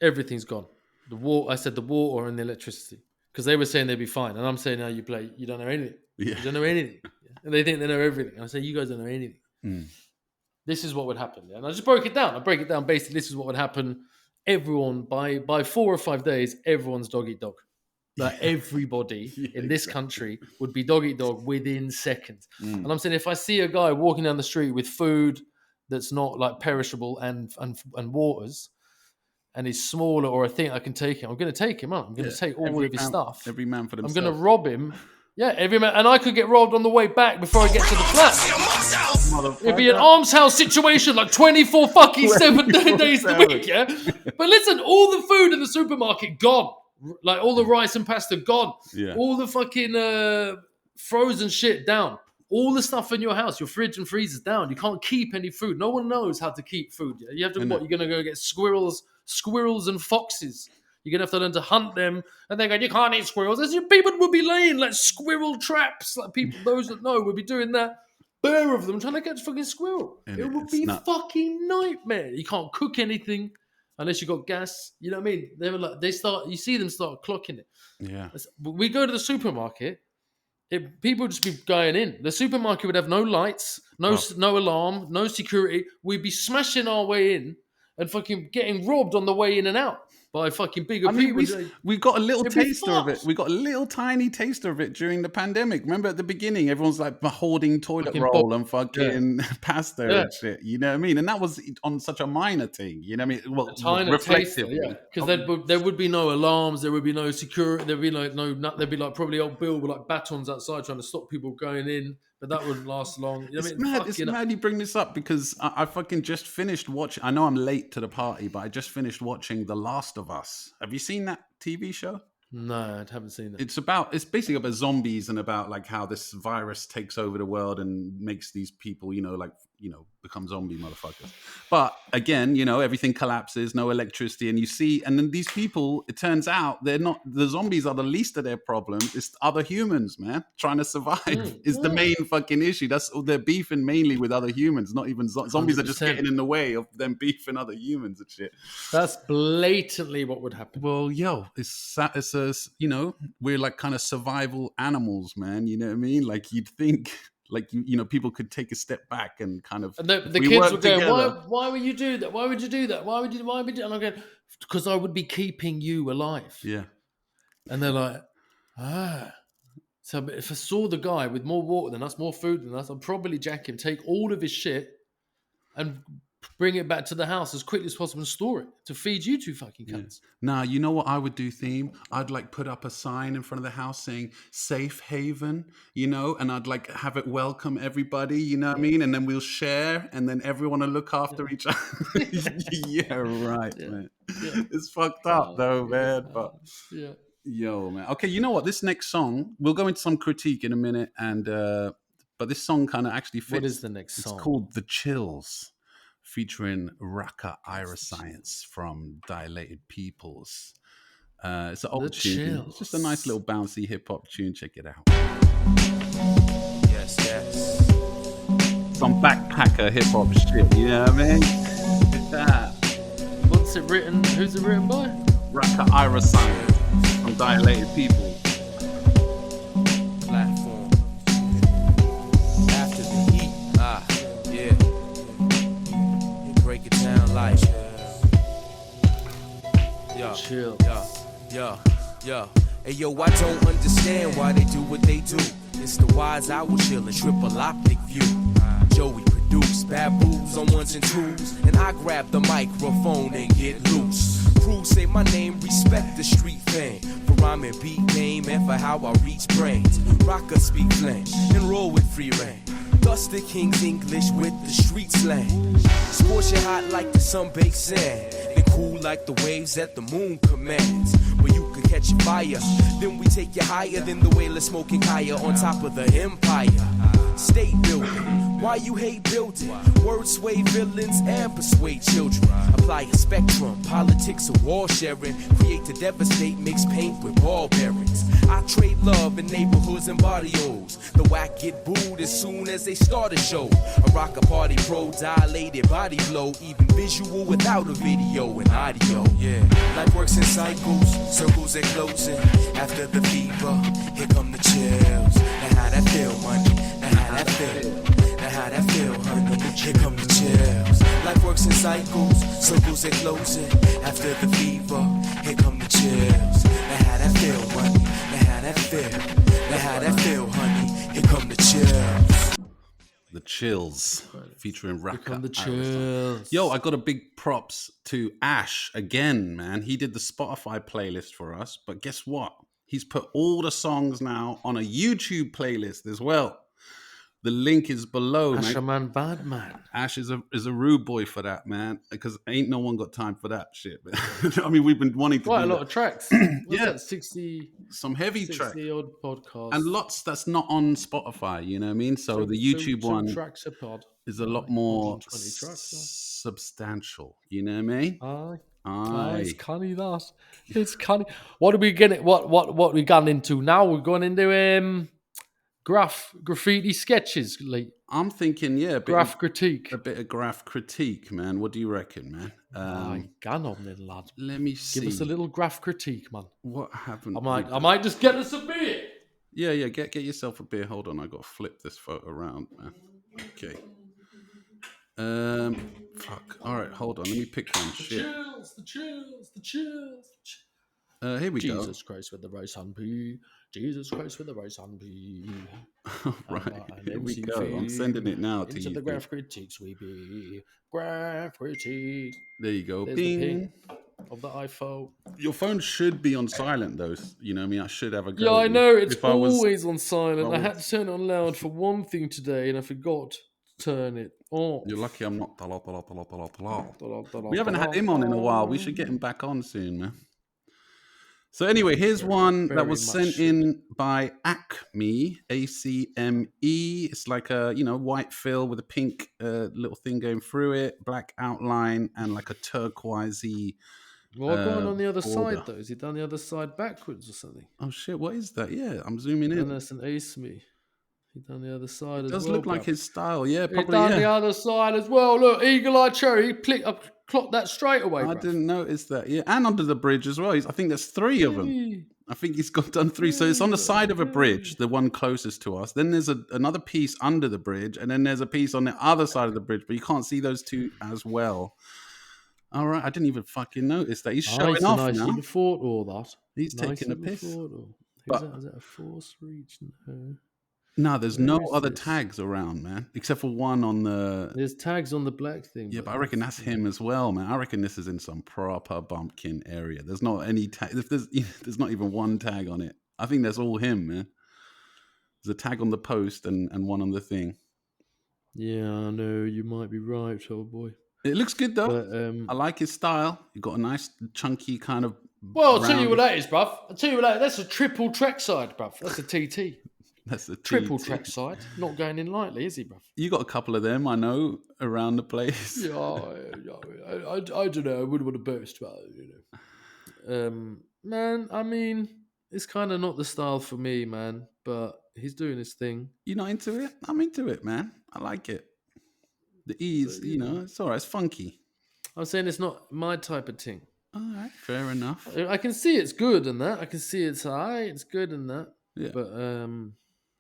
everything's gone. I said the water and the electricity. Because they were saying they'd be fine. And I'm saying, no, you don't know anything. Yeah. You don't know anything. Yeah. And they think they know everything. And I say, you guys don't know anything. This is what would happen. Yeah? And I just broke it down. I break it down. Basically, this is what would happen. Everyone, by 4 or 5 days, everyone's dog eat dog. Like everybody in this country would be dog eat dog within seconds. And I'm saying, if I see a guy walking down the street with food that's not like perishable and waters, and he's smaller, or I think I can take him, I'm going to take him. I'm going to take all of his stuff. Every man for themselves. I'm going to rob him. Yeah, every man. And I could get robbed on the way back before I get to the flat. It'd be an arms house situation, like 24 fucking 7 days a week, yeah? But listen, all the food in the supermarket, gone. Like all the rice and pasta, gone. Yeah. All the fucking frozen shit, down. All the stuff in your house, your fridge and freezer's down. You can't keep any food. No one knows how to keep food. Yeah? You have to, you're going to go get squirrels and foxes. You're going to have to learn to hunt them. And they're going, you can't eat squirrels. As people would be laying like squirrel traps. Like people, those that know, would be doing that. Bear of them trying to catch fucking squirrel. It would be a fucking nightmare. You can't cook anything unless you got gas. You know what I mean? They were like, you see them start clocking it. Yeah. We go to the supermarket. People would just be going in. The supermarket would have no lights, no alarm, no security. We'd be smashing our way in and fucking getting robbed on the way in and out by fucking bigger people. We got a little taster of it. We got a little tiny taster of it during the pandemic. Remember at the beginning, everyone's like holding toilet fucking roll and fucking pasta and shit. You know what I mean? And that was on such a minor thing. You know what I mean? Well, a tiny reflectively. Taster, because there would be no alarms. There would be no security. There'd be like there'd be like probably old Bill with like batons outside trying to stop people going in. But that wouldn't last long. You know it's mad. It's mad you bring this up because I fucking just finished watching. I know I'm late to the party, but I just finished watching The Last of Us. Have you seen that TV show? No, I haven't seen it. It's basically about zombies and about like how this virus takes over the world and makes these people, you know, like become zombie motherfuckers. But again, everything collapses, no electricity, and then these people, it turns out they're not, the zombies are the least of their problems. It's other humans, man, trying to survive is the main fucking issue. That's they're beefing mainly with other humans, not even zombies 100%. Are just getting in the way of them beefing other humans and shit. That's blatantly what would happen. Well, we're like kind of survival animals, man. You know what I mean? Like you'd think. Like, people could take a step back and kind of... And the kids were going, why would you do that? Why would you do that? Why would you do that? And I'm going, because I would be keeping you alive. Yeah. And they're like, So if I saw the guy with more water than us, more food than us, I'd probably jack him, take all of his shit and bring it back to the house as quickly as possible and store it to feed you two fucking cunts. Yeah. Nah, you know what I would do, Theme? I'd like put up a sign in front of the house saying safe haven, and I'd like have it welcome everybody, you know what I mean? And then we'll share and then everyone will look after each other. Yeah, right, man. Yeah. It's fucked up though, man. But yo, man. Okay, you know what? This next song, we'll go into some critique in a minute, and but this song kind of actually fits. What is the next song? It's called The Chills, featuring Raka Ira Science from Dilated Peoples. It's an old tune. It's just a nice little bouncy hip hop tune. Check it out. Yes. Some backpacker hip hop shit, you know what I mean? What's it written? Who's it written by? Raka Ira Science from Dilated Peoples. Platform. After the heat. Yeah. Break it down like chill. Yo. Hey yo, I don't understand why they do what they do. It's the wise owl chill and triple optic view. Joey produce baboos on ones and twos, and I grab the microphone and get loose. Crew say my name, respect the street fame for rhyming beat game and for how I reach brains. Rocker speak flame and roll with free reign. Dust the king's English with the street slang. Scorch it hot like the sun-baked sand, and cool like the waves that the moon commands. Where you could catch a fire, then we take you higher than the whaler smoking Kaya on top of the empire. State building, why you hate building? Words sway villains and persuade children. Apply a spectrum, politics of war sharing. Create to devastate, mix paint with ball bearings. I trade love in neighborhoods and barrios. The whack get booed as soon as they start a show. I rock a party pro, dilated body blow. Even visual without a video and audio. Yeah, life works in cycles, circles and closing. After the fever, here come the chills. Now how that feel, money? Now how that feel? Now how that feel, honey? Here come the chills. Life works in cycles, circles and closing. After the fever, here come the chills. Now how that feel, money? Now how that feel? Now how that feel, honey? Here come the chills. The Chills, featuring Raka. The Chills. Yo, I got a big props to Ash again, man. He did the Spotify playlist for us, but guess what? He's put all the songs now on a YouTube playlist as well. The link is below, Ash, man. a man, bad man. Ash is a rude boy for that, man, because ain't no one got time for that shit. I mean, we've been wanting to quite do a lot that. of tracks. Yeah, that, 60, some heavy tracks, 60 odd podcasts, and lots that's not on Spotify. You know what I mean? So the YouTube one tracks a pod is a lot more substantial. You know what I mean? It's canny that. It's canny. What are we getting? What we gone into now? We're going into graffiti sketches. Like I'm thinking, Graff Critique. A bit of Graff Critique, man. What do you reckon, man? Gone on then, lad. Let me see. Give us a little Graff Critique, man. What happened? I might just get us a beer. Yeah. Get yourself a beer. Hold on, I got to flip this photo around, man. Okay. Fuck. All right, hold on. Let me pick one. Shit. The chills. Here we go. Jesus Christ with the rice and pea. Jesus Christ with the rice and pea. Right. Here we go. I'm sending it now to you. Into the Graff Critiques we be. Graff Critique. There you go. There's Bing. the ping of the iPhone. Your phone should be on silent, though. You know what I mean? I should have a go. Yeah, I know. It's always on silent. I had to turn it on loud for one thing today, and I forgot to turn it off. You're lucky I'm not. We haven't had him on in a while. We should get him back on soon, man. So anyway, here's one that very was much sent should. in by Acme, ACME. It's like a, white fill with a pink little thing going through it, black outline, and like a turquoisey What going on the other border. side though? Is he done the other side backwards or something? Oh shit, what is that? Yeah, I'm zooming in. And that's an ACME. He done the other side as Does well. look like bruv. his style, yeah, He probably, done the yeah. other side as well. Look, Eagle Eye Cherry, clocked that straight away. I bruv. didn't notice that, yeah. And under the bridge as well. I think there's 3 of them. Hey. I think he's done 3. So it's on the side of a bridge, the one closest to us. Then there's another piece under the bridge, and then there's a piece on the other side of the bridge, but you can't see those 2 as well. All right, I didn't even fucking notice that. He's showing off now. Nice thought all that. He's taking a piss. Is that a force reach? No, there's Where no is other this? tags around, man, except for one on the... There's tags on the black thing. Yeah, but I reckon that's him as well, man. I reckon this is in some proper bumpkin area. There's not any tag. There's not even one tag on it. I think that's all him, man. There's a tag on the post and one on the thing. Yeah, I know. You might be right, old boy. It looks good, though. But, I like his style. You got a nice, chunky kind of... well, I'll tell you what that is, bruv. I'll tell you what that is. That's a triple trackside, bruv. That's a TT. That's a Triple TT. trackside. Not going in lightly, is he, bruv? You got a couple of them, I know, around the place. Yeah, I don't know. I wouldn't want to boast, but, man, I mean, it's kind of not the style for me, man, but he's doing his thing. You're not into it? I'm into it, man. I like it. The ease, it's all right. It's funky. I'm saying it's not my type of thing. All right, fair enough. I can see it's good and that. I can see it's high, it's good and that. Yeah. But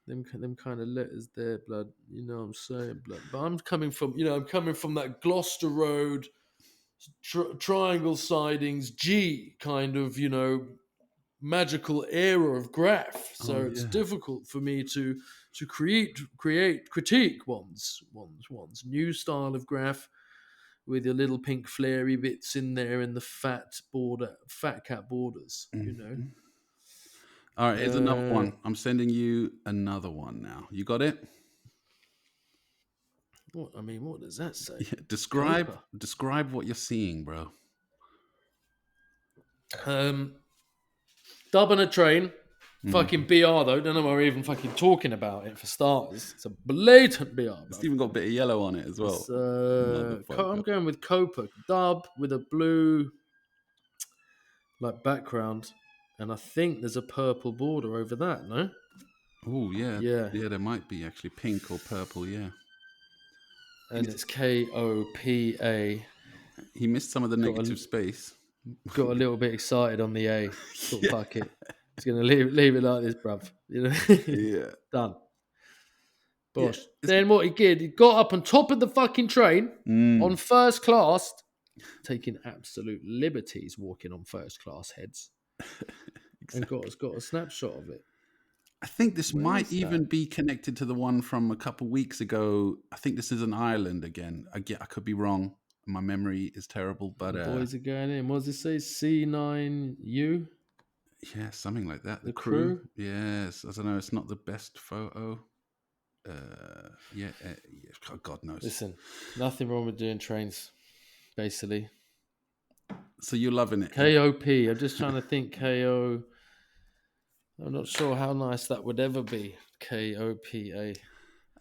them kind of letters there, blood. You know what I'm saying, blood. But I'm coming from that Gloucester Road, triangle sidings, G kind of, magical era of Graff. So it's difficult for me to critique one's new style of Graff with your little pink flary bits in there and the fat cat borders, All right, here's another one. I'm sending you another one now. You got it? What does that say? Yeah, describe what you're seeing, bro. Dub on a train. Fucking BR though. Don't know why we're even fucking talking about it for starters. It's a blatant BR. Bro. It's even got a bit of yellow on it as well. I'm going with Copa. Dub with a blue background. And I think there's a purple border over that, no? Oh, yeah. Yeah. Yeah, there might be actually pink or purple, yeah. And it's KOPA. He missed some of the negative space. Got a little bit excited on the A. Thought, fuck it. He's going to leave it like this, bruv. Yeah. Done. Bosh. Yeah. Then what he did, he got up on top of the fucking train on first class, taking absolute liberties walking on first class heads. Exactly. And got a snapshot of it. I think this might even be connected to the one from a couple weeks ago. I think this is an island again. I could be wrong. My memory is terrible, but the boys are going in. What does it say? C9U? Yeah, something like that. The crew? Yes. I don't know. It's not the best photo. God knows. Listen, nothing wrong with doing trains, basically. So you're loving it. KOP. I'm just trying to think KO. I'm not sure how nice that would ever be. KOPA.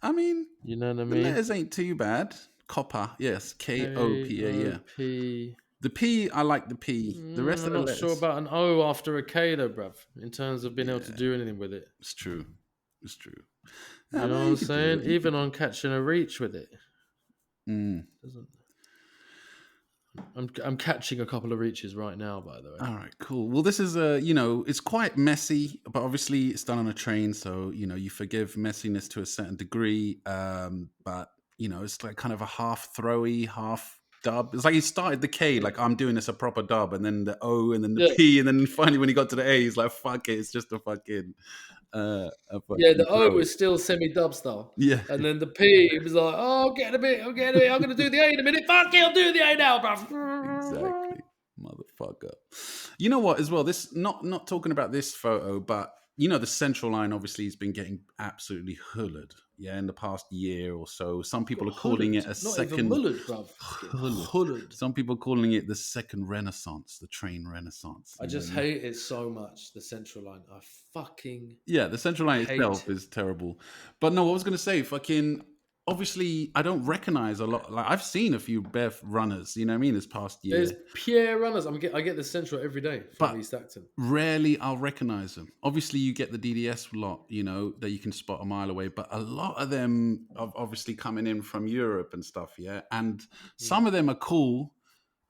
I mean, you know what I the mean? letters ain't too bad. Copper, yes. KOPA, yeah. P. The P, I like the P. The rest of the letters. I'm not sure about an O after a K though, bruv, in terms of being able to do anything with it. It's true. It's true. You know what I'm saying? Even on catching a reach with it. I'm catching a couple of reaches right now, by the way. All right, cool. Well, this is it's quite messy, but obviously it's done on a train, so you forgive messiness to a certain degree. But it's like kind of a half throwy, half dub. It's like he started the K, like I'm doing this a proper dub, and then the O, and then the P, and then finally when he got to the A, he's like, fuck it, it's just a fucking. The O was still semi-dub style. Yeah. And then the P was like, oh, I'm getting a bit. I'm going to do the A in a minute. Fuck it, I'll do the A now, bruv. Exactly. Motherfucker. You know what, as well, this, not talking about this photo, but you know, the central line obviously has been getting absolutely hullered. Yeah, in the past year or so. Some people are calling it a Not second. even mullered, bruv. Hullered. Some people calling it the second renaissance, the train renaissance. I just hate it so much, the central line. I fucking the central line hate itself it. is terrible. But no, I was going to say, fucking, obviously, I don't recognize a lot. Like, I've seen a few Bev runners, you know what I mean, this past year. There's Pierre runners. I get the central every day from East Acton. Rarely I'll recognize them. Obviously, you get the DDS lot, you know, that you can spot a mile away. But a lot of them are obviously coming in from Europe and stuff, yeah? And some of them are cool,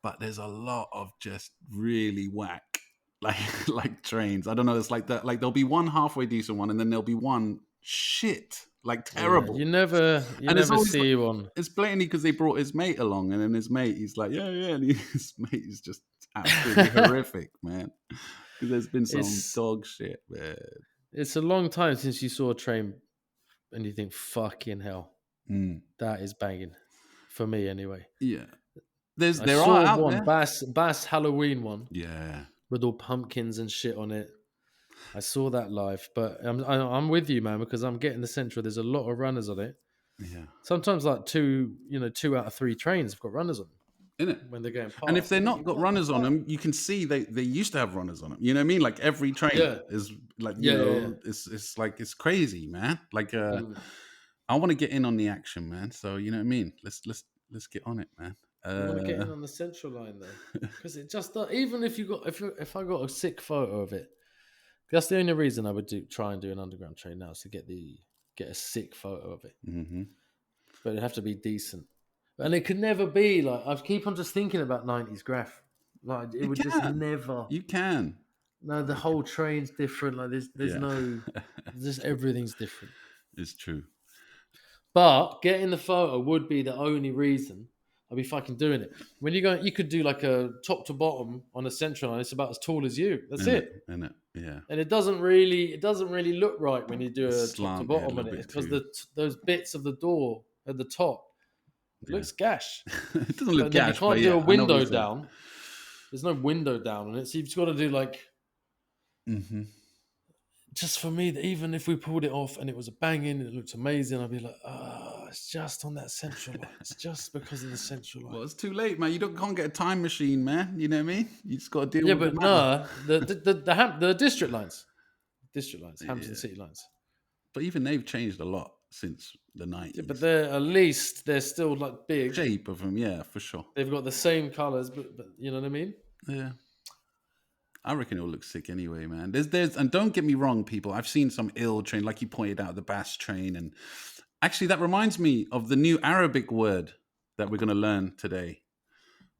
but there's a lot of just really whack. Like trains. I don't know. It's like that. Like there'll be one halfway decent one, and then there'll be one shit, like terrible. Yeah, you never see one. It's blatantly because they brought his mate along, and then his mate, he's like, yeah, and his mate is just absolutely horrific, man. Because there's been some dog shit, man. It's a long time since you saw a train, and you think, fucking hell, that is banging for me anyway. Yeah, I saw one Bass Halloween one. Yeah. With all pumpkins and shit on it. I saw that live, but I'm with you, man, because I'm getting the central. There's a lot of runners on it. Yeah. Sometimes like 2 out of 3 trains have got runners on them. Innit? When they're going past. And if they're not got runners on them, you can see they used to have runners on them. You know what I mean? Like every train is like, you know, it's like, it's crazy, man. Like, I want to get in on the action, man. So, you know what I mean? Let's get on it, man. You want to get in on the central line though, because it just even if I got a sick photo of it, that's the only reason I would try and do an underground train now, is to get a sick photo of it. Mm-hmm. But it'd have to be decent, and it could never be like, I keep on just thinking about 90s Graff. Like it would just never. You can. No, the whole train's different. Like there's no, just everything's different. It's true. But getting the photo would be the only reason I'd be fucking doing it. When you go, you could do like a top to bottom on a central line. It's about as tall as you. That's it. Yeah. And it doesn't really look right when you do a top to bottom on it, because those bits of the door at the top looks gash. It doesn't look gash. You can't do a window down. There's no window down on it, so you've just got to do like. Mm-hmm. Just for me, even if we pulled it off and it was a banging and it looked amazing, I'd be like, it's just on that central line. It's just because of the central line. Well, it's too late, man. You can't get a time machine, man. You know what I mean? You just got to deal with it. Yeah, but no, the district lines, Hampton City lines. But even they've changed a lot since the 90s. Yeah, but they're still like big. Shape of them, yeah, for sure. They've got the same colours, but you know what I mean? Yeah. I reckon it'll look sick anyway, man. There's, and don't get me wrong, people. I've seen some ill train, like you pointed out, the Bass train, and actually that reminds me of the new Arabic word that we're going to learn today.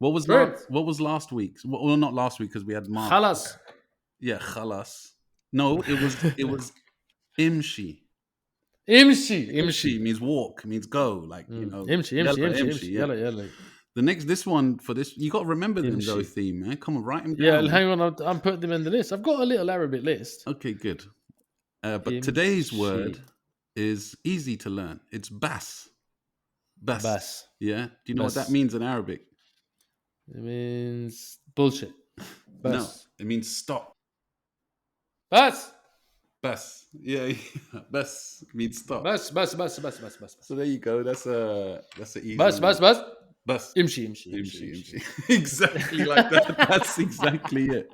What was last week's? Well, not last week because we had Mark. Khalas. Yeah, khalas. No, it was imshi. Imshi means walk, means go, like you know. Imshi. Yalla. This one for this, you got to remember them though, theme, man. Come on, write them down. Yeah, hang on, I'm putting them in the list. I've got a little Arabic list. Okay, good. But today's word is easy to learn. It's bas. Bas. Yeah. Do you know what that means in Arabic? It means bullshit. Bas. No, it means stop. Bas. Yeah. Bas means stop. Bas. So there you go. That's a easy. Bas. Imshi. Exactly like that. That's exactly it.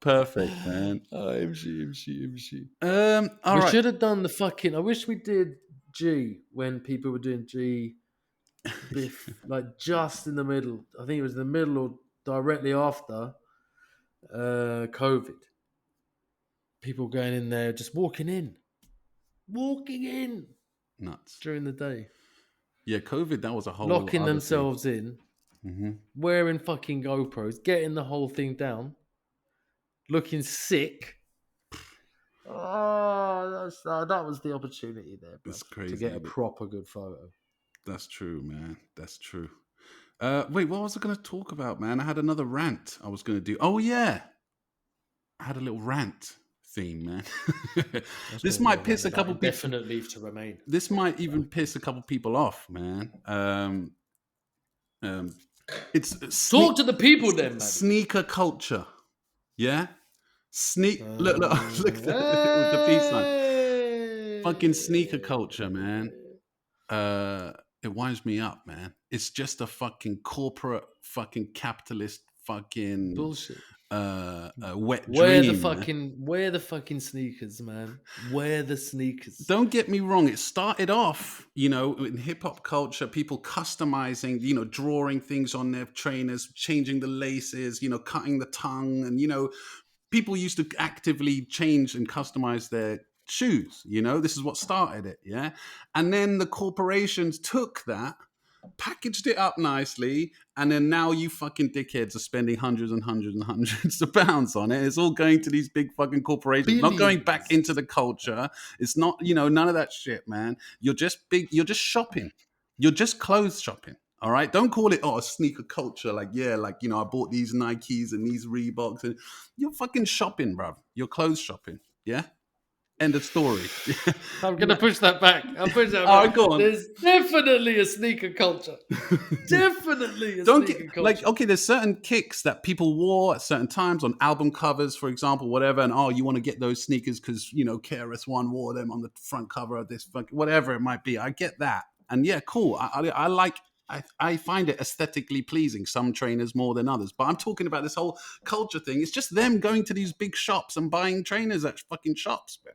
Perfect, man. Imshi. All we right. should have done the fucking. I wish we did G when people were doing G, like just in the middle. I think it was in the middle or directly after COVID. People going in there, just walking in Nuts during the day. Yeah, COVID. That was a whole locking other themselves thing. in, wearing fucking GoPros, getting the whole thing down, looking sick. Oh, that was the opportunity there. Bro, that's crazy to get a proper good photo. That's true, man. That's true. Wait, what was I going to talk about, man? I had another rant I was going to do. Oh yeah, I had a little rant theme, man. This might piss a couple people. Definite leave to remain. This might even piss a couple people off, man. It's talk to the people then, man. Sneaker culture, yeah. Look, look at that with the peace sign. Fucking sneaker culture, man. It winds me up, man. It's just a fucking corporate, fucking capitalist, fucking bullshit. Wet Wear dream. Wear the fucking sneakers, man. Wear the sneakers. Don't get me wrong. It started off, in hip hop culture, people customizing, drawing things on their trainers, changing the laces, cutting the tongue, and people used to actively change and customize their shoes. This is what started it, yeah. And then the corporations took that, packaged it up nicely, and then now you fucking dickheads are spending hundreds and hundreds and hundreds of pounds on it. It's all going to these big fucking corporations, Billions. not going back into the culture. It's not, none of that shit, man. You're just shopping. You're just clothes shopping. All right. Don't call it a sneaker culture. I bought these Nikes and these Reeboks, and you're fucking shopping, bruv. You're clothes shopping. Yeah. End of story. I'm going to push that back. I'll push that back. All right, go on. There's definitely a sneaker culture. Definitely a sneaker culture. Okay, there's certain kicks that people wore at certain times on album covers, for example, whatever. And, you want to get those sneakers because, KRS-One wore them on the front cover of this, whatever it might be. I get that. And yeah, cool. I find it aesthetically pleasing, some trainers more than others. But I'm talking about this whole culture thing. It's just them going to these big shops and buying trainers at fucking shops, man.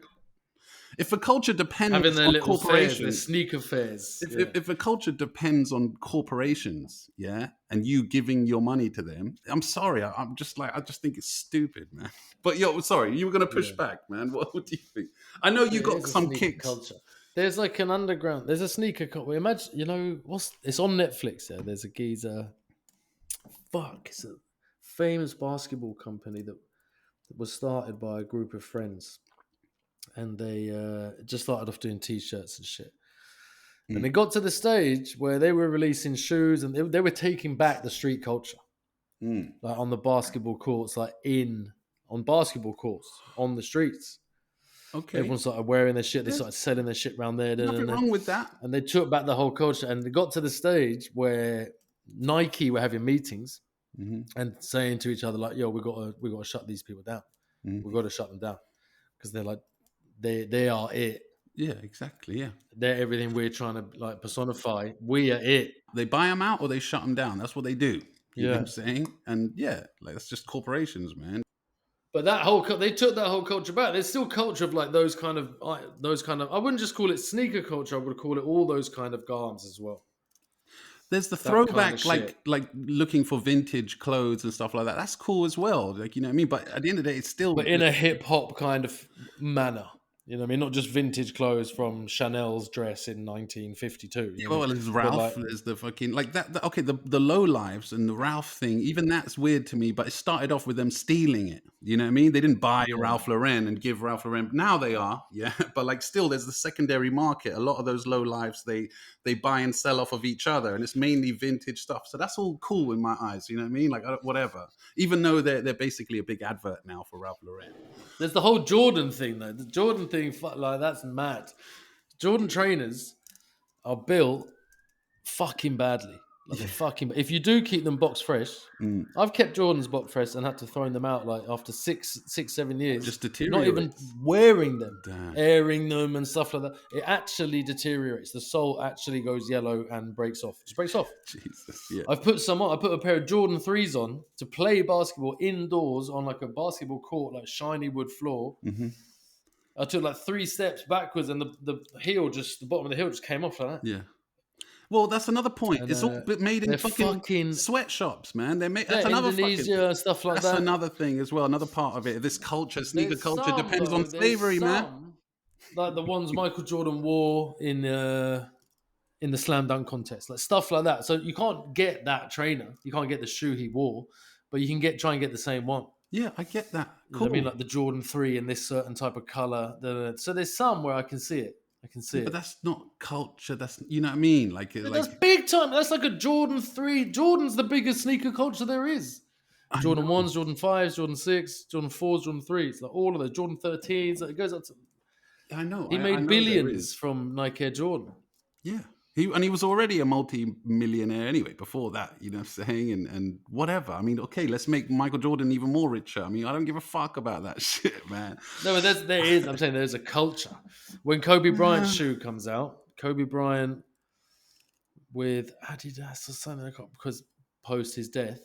If a culture depends having their on little corporations, fairs, their sneaker fairs. If a culture depends on corporations, yeah, and you giving your money to them, I'm sorry, I just think it's stupid, man. But sorry, you were going to push back, man. What do you think? I know you got some kicks. Culture. There's like an underground. There's a sneaker culture. Imagine, it's on Netflix. There. There's a geezer. It's a famous basketball company that was started by a group of friends. And they just started off doing T-shirts and shit. And they got to the stage where they were releasing shoes and they were taking back the street culture. Like on the basketball courts, on basketball courts, on the streets. Okay. Everyone started wearing their shit. They started selling their shit around there. Nothing wrong with that. And they took back the whole culture. And they got to the stage where Nike were having meetings and saying to each other, like, yo, we got to shut these people down. We've got to shut them down. Because they're like, they are it. Yeah, exactly. Yeah, they're everything we're trying to personify. We are it. They buy them out or they shut them down. That's what they do. You know what I'm saying? And that's just corporations, man. But they took that whole culture back. There's still culture of like those kind of. I wouldn't just call it sneaker culture. I would call it all those kind of garms as well. There's the throwback, kind of like looking for vintage clothes and stuff like that. That's cool as well. Like, you know what I mean? But at the end of the day, it's still. But in a hip hop kind of manner. You know what I mean? Not just vintage clothes from Chanel's dress in 1952. Well, there's Ralph. There's the fucking like that. Okay, the low lives and the Ralph thing. Even that's weird to me. But it started off with them stealing it. You know what I mean? They didn't buy Ralph Lauren and give Ralph Lauren. Now they are, yeah. But like, still, there's the secondary market. A lot of those low lives, they buy and sell off of each other, and it's mainly vintage stuff. So that's all cool in my eyes. You know what I mean? Like whatever. Even though they're basically a big advert now for Ralph Lauren. There's the whole Jordan thing though. The Jordan thing, like that's mad. Jordan trainers are built fucking badly. Like they're fucking. If you do keep them box fresh, I've kept Jordans box fresh and had to throw them out like after 6-7 years. Just deteriorate. Not even wearing them, Damn. airing them and stuff like that. It actually deteriorates. The sole actually goes yellow and breaks off. Just breaks off. Jesus. Yeah. I've put some on. I put a pair of Jordan 3s on to play basketball indoors on like a basketball court, like shiny wood floor. Mm-hmm. I took like 3 steps backwards and the bottom of the heel just came off like that. Yeah. Well, that's another point. And, it's all made in fucking sweatshops, man. That's another Indonesia, stuff like that. That's another thing as well. Another part of it. This culture, sneaker culture, depends on slavery, man. Like the ones Michael Jordan wore in the slam dunk contest, like stuff like that. So you can't get that trainer. You can't get the shoe he wore, but you can try and get the same one. Yeah, I get that. Cool. You know what I mean, like the Jordan 3 in this certain type of color. So there's some where I can see it. But that's not culture. That's, you know what I mean? That's big time. That's like a Jordan 3. Jordan's the biggest sneaker culture there is. Jordan 1s, Jordan 5s, Jordan 6, Jordan 4s, Jordan 3s. Like all of those. Jordan 13s. It goes up to... I know. He made billions from Nike Air Jordan. Yeah. He was already a multi-millionaire anyway before that, you know what I'm saying? And whatever. I mean, okay, let's make Michael Jordan even more richer. I mean, I don't give a fuck about that shit, man. No, but I'm saying there's a culture. When Kobe Bryant's shoe comes out, Kobe Bryant with Adidas or something, because post his death,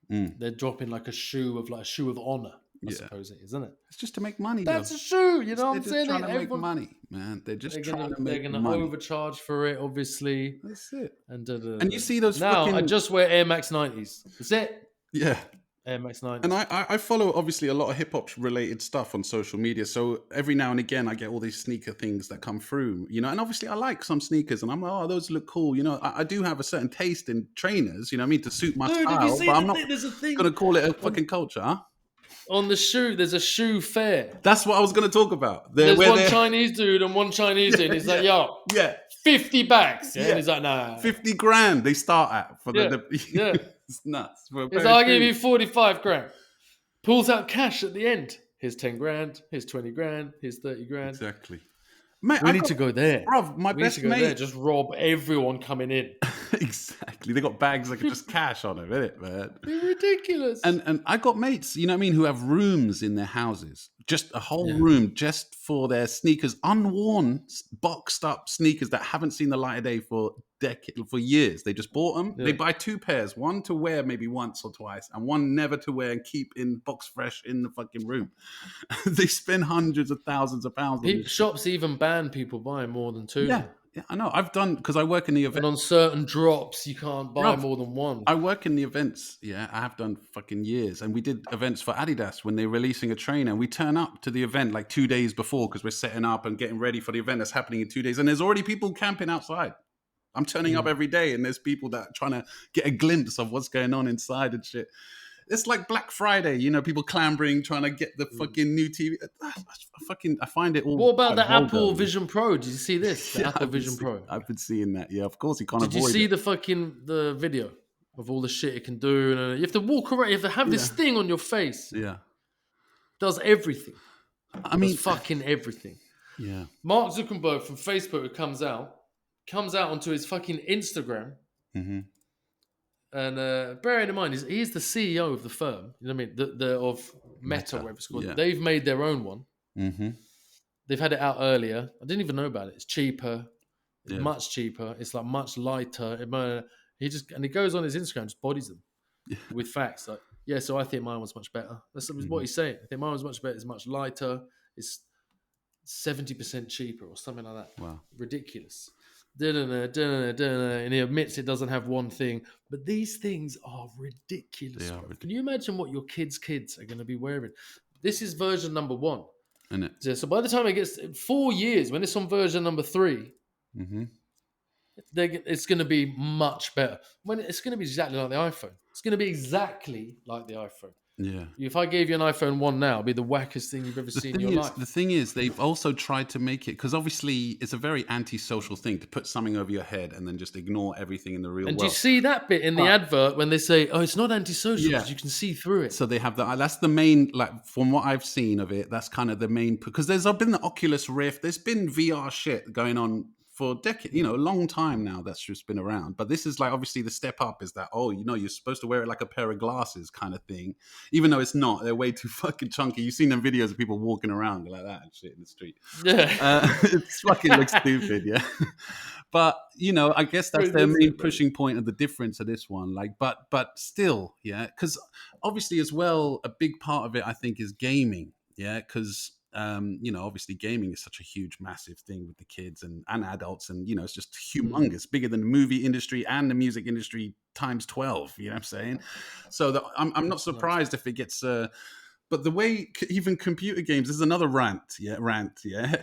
they're dropping like a shoe of honor. I suppose it is, isn't it? It's just to make money. That's a shoe, you know what I'm saying? They're trying to make money, man. They're just trying to make money. They're going to overcharge for it, obviously. That's it. And you see those now, I just wear Air Max 90s. That's it. Yeah. Air Max 90s. And I follow, obviously, a lot of hip-hop related stuff on social media. So every now and again, I get all these sneaker things that come through, you know. And obviously, I like some sneakers. And I'm like, oh, those look cool. You know, I do have a certain taste in trainers, you know what I mean, to suit my style. But I'm not going to call it a fucking culture, huh? On the shoe, there's a shoe fair. That's what I was going to talk about. There's one Chinese dude and one Chinese dude. He's like, yo, 50 bags. Yeah? And he's like, nah. 50 grand they start at. For It's nuts. He's like, I'll give you 45 grand. Pulls out cash at the end. Here's 10 grand. Here's 20 grand. Here's 30 grand. Exactly. Mate, we need to go there. Bruv, my best mate. Just rob everyone coming in. Exactly. They got bags like just cash on them, innit, man? They're ridiculous. And I got mates, you know what I mean, who have rooms in their houses. Just a whole room just for their sneakers, unworn, boxed up sneakers that haven't seen the light of day for years. They just bought them. Yeah. They buy 2 pairs, one to wear maybe once or twice, and one never to wear and keep in box fresh in the fucking room. They spend hundreds of thousands of pounds. Shops even ban people buying more than 2. Yeah, I know. I've done, because I work in the event. And on certain drops, you can't buy more than one. I work in the events. Yeah, I have done fucking years. And we did events for Adidas when they're releasing a trainer. And we turn up to the event like 2 days before because we're setting up and getting ready for the event that's happening in 2 days. And there's already people camping outside. I'm turning up every day and there's people that are trying to get a glimpse of what's going on inside and shit. It's like Black Friday, you know, people clambering, trying to get the fucking new TV. I find it all. What about the Apple Vision Pro? Did you see this? The Apple Vision Pro. I've been seeing that. Yeah, of course you can't avoid it. Did you see the video of all the shit it can do? And you have to walk around. You have to have this thing on your face. Yeah. It does everything. I mean, does fucking everything. Yeah. Mark Zuckerberg from Facebook, who comes out onto his fucking Instagram. Mm-hmm. And bearing in mind, he's the CEO of the firm. You know what I mean? The of Meta, whatever it's called. Yeah. They've made their own one. Mm-hmm. They've had it out earlier. I didn't even know about it. It's cheaper. It's much cheaper. It's like much lighter. He goes on his Instagram, just bodies them with facts. Like, yeah, so I think mine was much better. That's what he's saying. I think mine was much better. It's much lighter. It's 70% cheaper or something like that. Wow. Ridiculous. And he admits it doesn't have one thing, but these things are ridiculous. Can you imagine what your kids' kids are going to be wearing? This is version number 1. Isn't it? So by the time it gets 4 years, when it's on version number 3, it's going to be much better. When it's going to be exactly like the iPhone. It's going to be exactly like the iPhone. Yeah. If I gave you an iPhone 1 now, it'd be the wackest thing you've ever seen in your life. The thing is, they've also tried to make it, because obviously it's a very antisocial thing to put something over your head and then just ignore everything in the real world. And do you see that bit in the advert when they say, oh, it's not antisocial because you can see through it? So they have that's the main, like, from what I've seen of it, that's kind of the main, because there's been the Oculus Rift, there's been VR shit going on for decades, you know, a long time now that's just been around. But this is like, obviously the step up is that, oh, you know, you're supposed to wear it like a pair of glasses kind of thing, even though it's not. They're way too fucking chunky. You've seen them videos of people walking around like that and shit in the street. Yeah. It's fucking looks stupid, yeah. But, you know, I guess that's their main pushing point of the difference of this one. Like, but still, yeah, because obviously as well, a big part of it, I think, is gaming, yeah, because you know, obviously gaming is such a huge, massive thing with the kids and adults. And, you know, it's just humongous, bigger than the movie industry and the music industry times 12, you know what I'm saying? So I'm not surprised if it gets... but the way even computer games, this is another rant.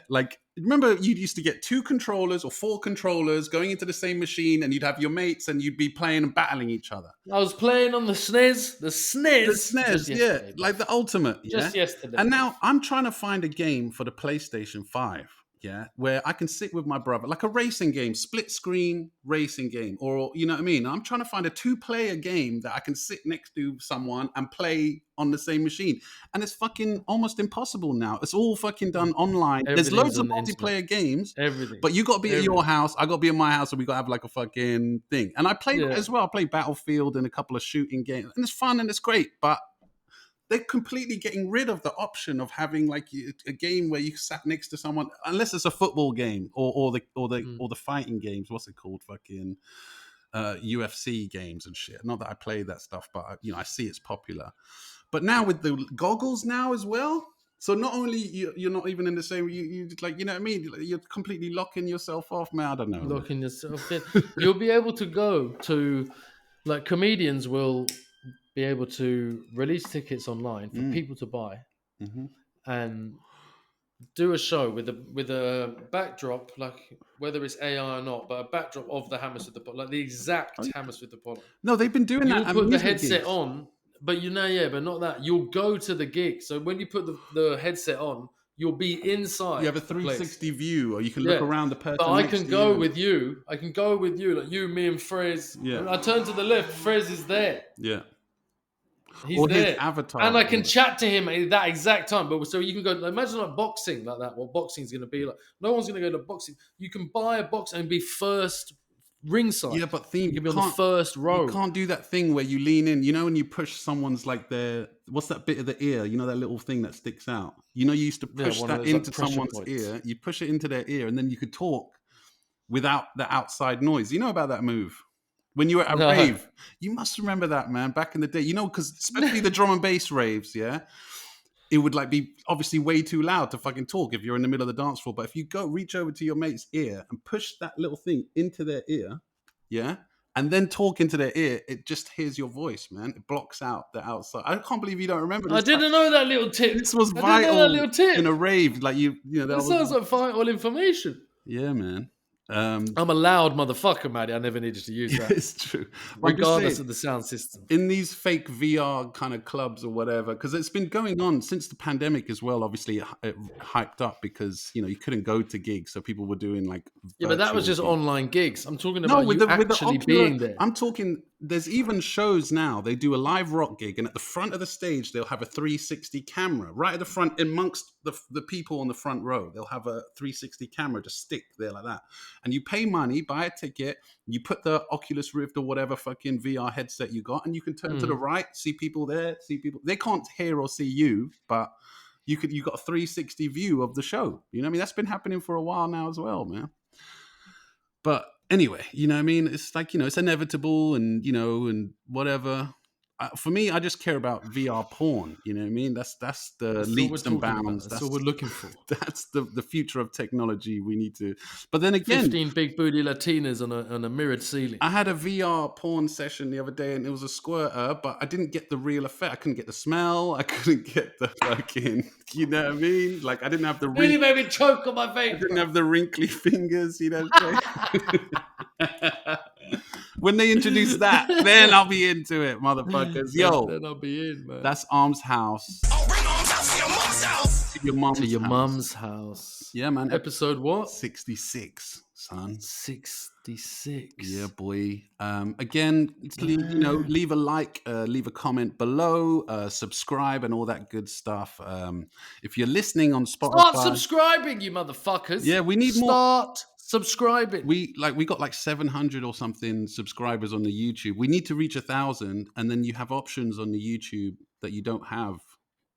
Like, remember you used to get 2 controllers or 4 controllers going into the same machine and you'd have your mates and you'd be playing and battling each other. I was playing on the SNES. The SNES, like the ultimate. Just yesterday. And now I'm trying to find a game for the PlayStation 5. yeah, where I can sit with my brother, like a racing game, split screen racing game, or you know what I mean? I'm trying to find a 2-player game that I can sit next to someone and play on the same machine. And it's fucking almost impossible now. It's all fucking done online. There's loads of multiplayer games. Everything. But you got to be at your house. I got to be at my house, and we got to have like a fucking thing. And I played as well. I played Battlefield and a couple of shooting games. And it's fun and it's great. But they're completely getting rid of the option of having like a game where you sat next to someone, unless it's a football game or the fighting games. What's it called? Fucking UFC games and shit. Not that I play that stuff, but I see it's popular. But now with the goggles now as well, so not only you're not even in the same, you like, you know what I mean? You're completely locking yourself off, man. I don't know. Locking yourself in. You'll be able to go to, like, comedians will be able to release tickets online for people to buy and do a show with a backdrop, like whether it's AI or not, but a backdrop of the Hammers with the Pollen, like the exact Hammers with the Pollen. No, they've been doing that. You'll put the headset on. But but not that. You'll go to the gig. So when you put the headset on, you'll be inside. You have a 360 view, or you can look around the person. But I can go with you. I can go with you, like you, me, and Frez. Yeah. When I turn to the left, Frez is there. Yeah. He's or there. His avatar. And I can chat to him at that exact time. But so you can go, imagine like boxing like that. What boxing is going to be like. No one's going to go to boxing. You can buy a box and be first ringside. Yeah, but you can be on the first row. You can't do that thing where you lean in. You know, when you push someone's like what's that bit of the ear? You know, that little thing that sticks out. You know, you used to push that into like someone's ear. You push it into their ear, and then you could talk without the outside noise. You know about that move? When you were at a rave, you must remember that, man. Back in the day, you know, because especially the drum and bass raves, yeah. It would like be obviously way too loud to fucking talk if you're in the middle of the dance floor. But if you reach over to your mate's ear and push that little thing into their ear, yeah, and then talk into their ear, it just hears your voice, man. It blocks out the outside. I can't believe you don't remember this. I didn't know that little tip. This was vital in a rave. Like you know, that sounds like vital information. Yeah, man. I'm a loud motherfucker, Maddie. I never needed to use that. It's true. Regardless of the sound system. In these fake VR kind of clubs or whatever, because it's been going on since the pandemic as well. Obviously, it hyped up because, you know, you couldn't go to gigs. So people were doing like... Yeah, but that was just online gigs. I'm talking about actually being there. I'm talking... There's even shows now. They do a live rock gig, and at the front of the stage, they'll have a 360 camera right at the front, amongst the people on the front row. They'll have a 360 camera just stick there like that, and you pay money, buy a ticket, you put the Oculus Rift or whatever fucking VR headset you got, and you can turn to the right, see people there, see people. They can't hear or see you, but you got a 360 view of the show. You know what I mean? That's been happening for a while now as well, man. But anyway, you know what I mean? It's like, you know, it's inevitable and, you know, and whatever. For me, I just care about VR porn. You know what I mean? That's the leaps and bounds. That's what we're looking for. That's the future of technology. We need to. But then again, 15 big booty Latinas on a mirrored ceiling. I had a VR porn session the other day, and it was a squirter, but I didn't get the real effect. I couldn't get the smell. I couldn't get the fucking. You know what I mean? Like I didn't have the. Really made me choke on my face. I didn't have the wrinkly fingers. You know what I'm saying? When they introduce that, then I'll be into it, motherfuckers. Yo, then I'll be in, man. That's Arm's house. Oh, bring Arm's house to your mom's house. To your mum's house. Yeah, man. Episode what? 66, son. 66. Yeah, boy. Again, you know, leave a like, leave a comment below, subscribe, and all that good stuff. If you're listening on Spotify, start subscribing, you motherfuckers. Yeah, we need more. Start subscribing. We got like 700 or something subscribers on the YouTube. We need to reach 1,000, and then you have options on the YouTube that you don't have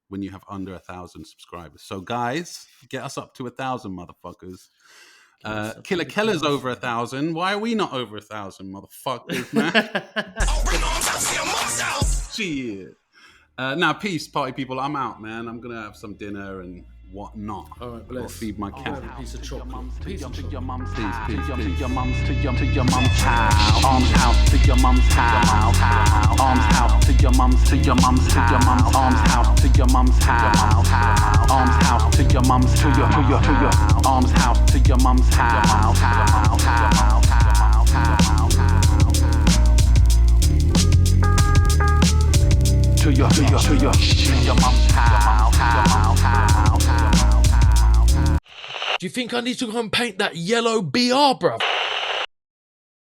when you have under 1,000 subscribers. So guys, get us up to 1,000, motherfuckers. Killer Keller's over 1,000. Why are we not over 1,000, motherfuckers, man? Shit. Now, peace, party people. I'm out, man. I'm gonna have some dinner and whatnot. All right, bless. Or feed my cat. A piece of chocolate. Piece of chocolate. To your mum's house. Arm's house to your mum's house. Arm's house to your mum's house. Arm's house to your mum's house. Arm's house to your mum's to your arm's house to your mum's house. To your mum's house. you think I need to go and paint that yellow BR, bruv?